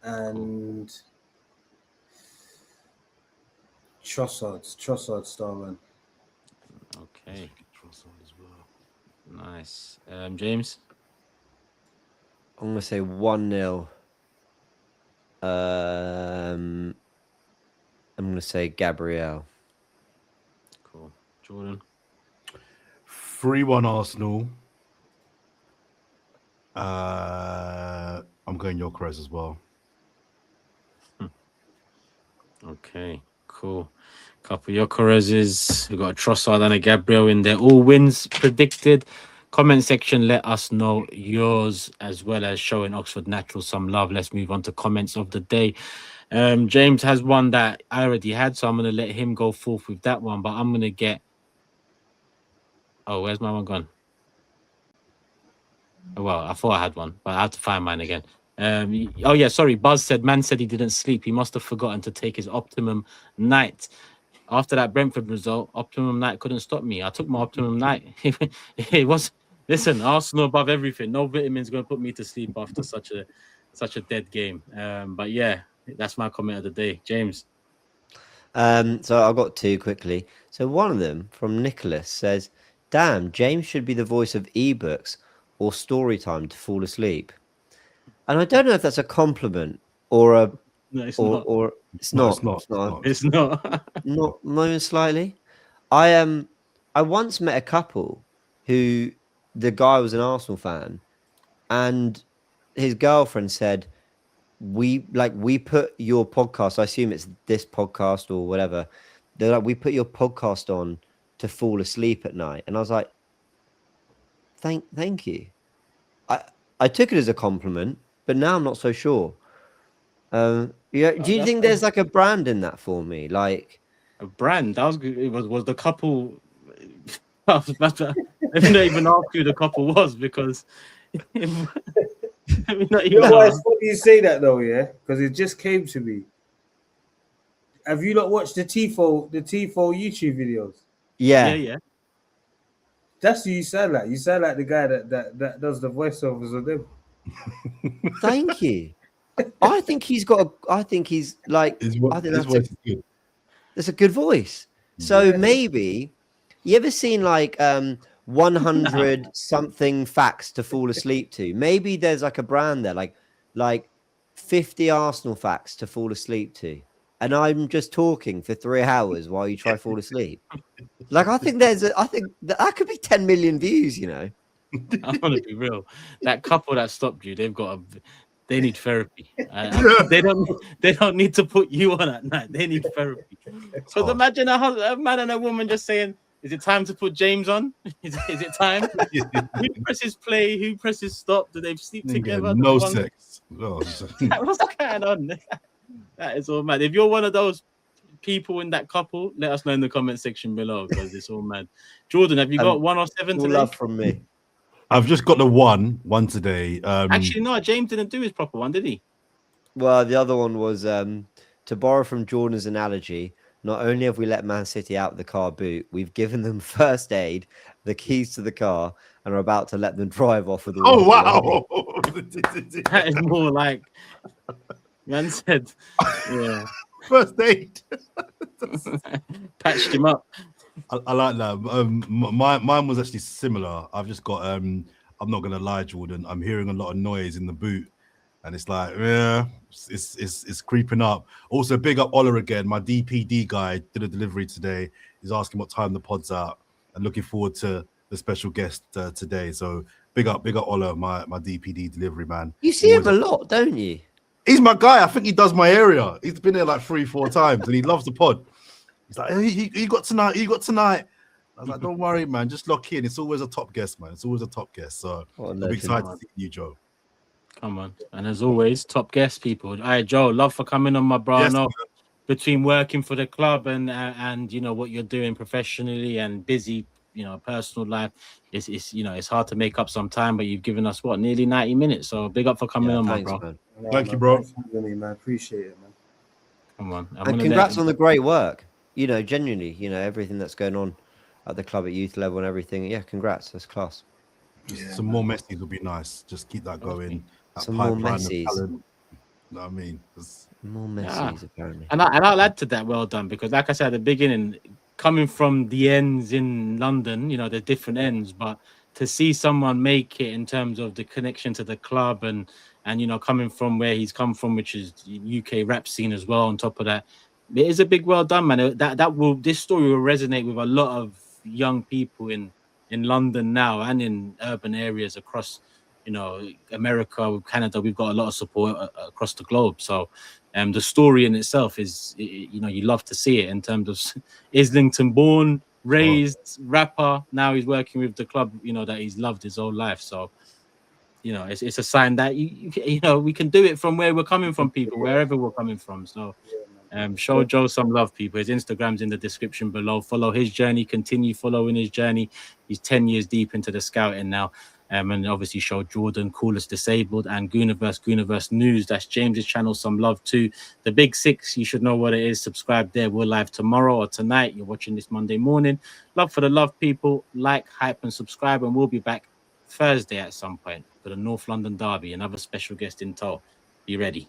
And Trossard star man. Okay. Nice. James? I'm going to say 1-0. I'm going to say Gabriel. Cool. Jordan? 3-1 Arsenal. I'm going Gyökeres as well. Okay, cool. Couple of Gyökereses. We've got a Trossard and a Gabriel in there. All wins predicted. Comment section, let us know yours as well as showing Oxford Natural some love. Let's move on to comments of the day. James has one that I already had, so I'm going to let him go forth with that one. But I'm going to get... Oh, where's my one gone? Well, I thought I had one, but I have to find mine again. Sorry. Buzz said, man said he didn't sleep. He must have forgotten to take his Optimum Night. After that Brentford result, Optimum Night couldn't stop me. I took my Optimum Night. It was... Listen, Arsenal above everything. No vitamins going to put me to sleep after such a dead game. But yeah, that's my comment of the day. James? So I've got 2 quickly. So one of them from Nicholas says, damn, James should be the voice of ebooks or story time to fall asleep. And I don't know if that's a compliment or a... No, it's not. Or it's not. It's not. Not even slightly. I once met a couple who the guy was an Arsenal fan, and his girlfriend said, "We put your podcast. I assume it's this podcast or whatever. they're like, we put your podcast on to fall asleep at night. And I was like, thank you. I took it as a compliment, but now I'm not so sure. Do you think there's like a brand in that for me? Like a brand? That was good. It was the couple. I didn't even ask who the couple was because. You know why it's funny you say that though, yeah? Because it just came to me. Have you not watched the Tifo YouTube videos? Yeah. That's who you sound like. You sound like the guy that does the voiceovers of them. Thank you. I think he's got I think he's like that's a good voice. So maybe you ever seen like 100 something facts to fall asleep to? Maybe there's like a brand there, like 50 Arsenal facts to fall asleep to. And I'm just talking for 3 hours while you try to fall asleep. Like I think that could be 10 million views, you know. I want to be real. That couple that stopped you, they need therapy. They don't need to put you on at night. They need therapy. So imagine a man and a woman just saying, "Is it time to put James on? Is it time?" Who presses play? Who presses stop? Do they sleep together? No sex. What's going on? That is all mad. If you're one of those people in that couple, let us know in the comment section below because it's all mad. Jordan, have you got 1 or 7 today? Love from me. I've just got the one today. Actually, no, James didn't do his proper one, did he? Well, the other one was to borrow from Jordan's analogy. Not only have we let Man City out of the car boot, we've given them first aid, the keys to the car, and are about to let them drive off with the. Oh wow! That is more like man said. Yeah, first aid. Patched him up. I like that. Mine was actually similar. I've just got. I'm not gonna lie, Jordan. I'm hearing a lot of noise in the boot, and it's like, yeah, it's creeping up. Also, big up Ola again. My DPD guy did a delivery today. He's asking what time the pod's out, and looking forward to the special guest today. So big up Ola, my DPD delivery man. You see him a lot, don't you? He's my guy. I think he does my area. He's been there like 3-4 times, and he loves the pod. He's like, hey, you got tonight. You got tonight. I was like, don't worry, man. Just lock in. It's always a top guest, man. It's always a top guest. So I'll be excited to see you, Joe. Come on. And as always, top guest people. All right, Joe, love for coming on, my bro. Yes, no, between working for the club and you know what you're doing professionally and busy, you know, personal life, it's you know, it's hard to make up some time, but you've given us what, nearly 90 minutes. So big up for coming on, thanks, my bro. Man. Thank you, bro. Thanks for me, man. Appreciate it, man. Come on. And congrats on the great work. You know, genuinely, you know, everything that's going on at the club at youth level and everything. Yeah, congrats. That's class. Some more Messies would be nice. Just keep that going. Some more Messies. You know what I mean? More Messies, apparently. And I'll add to that, well done, because like I said at the beginning, coming from the ends in London, you know, the different ends, but to see someone make it in terms of the connection to the club and you know, coming from where he's come from, which is UK rap scene as well, on top of that, it is a big well done, man. This story will resonate with a lot of young people in London now and in urban areas across, you know, America, Canada. We've got a lot of support across the globe. So the story in itself is, you know, you love to see it in terms of Islington born, raised, rapper. Now he's working with the club, you know, that he's loved his whole life. So, you know, it's a sign that, you know, we can do it from where we're coming from, people, wherever we're coming from. So show Joe some love, people. His Instagram's in the description below. Follow his journey. Continue following his journey. He's 10 years deep into the scouting now. And obviously show Jordan, Coolest Disabled, and Gooniverse News. That's James's channel. Some love too. The Big Six, you should know what it is. Subscribe there. We're live tomorrow or tonight. You're watching this Monday morning. Love for the love, people. Like, hype, and subscribe. And we'll be back Thursday at some point for the North London Derby. Another special guest in tow. Be ready.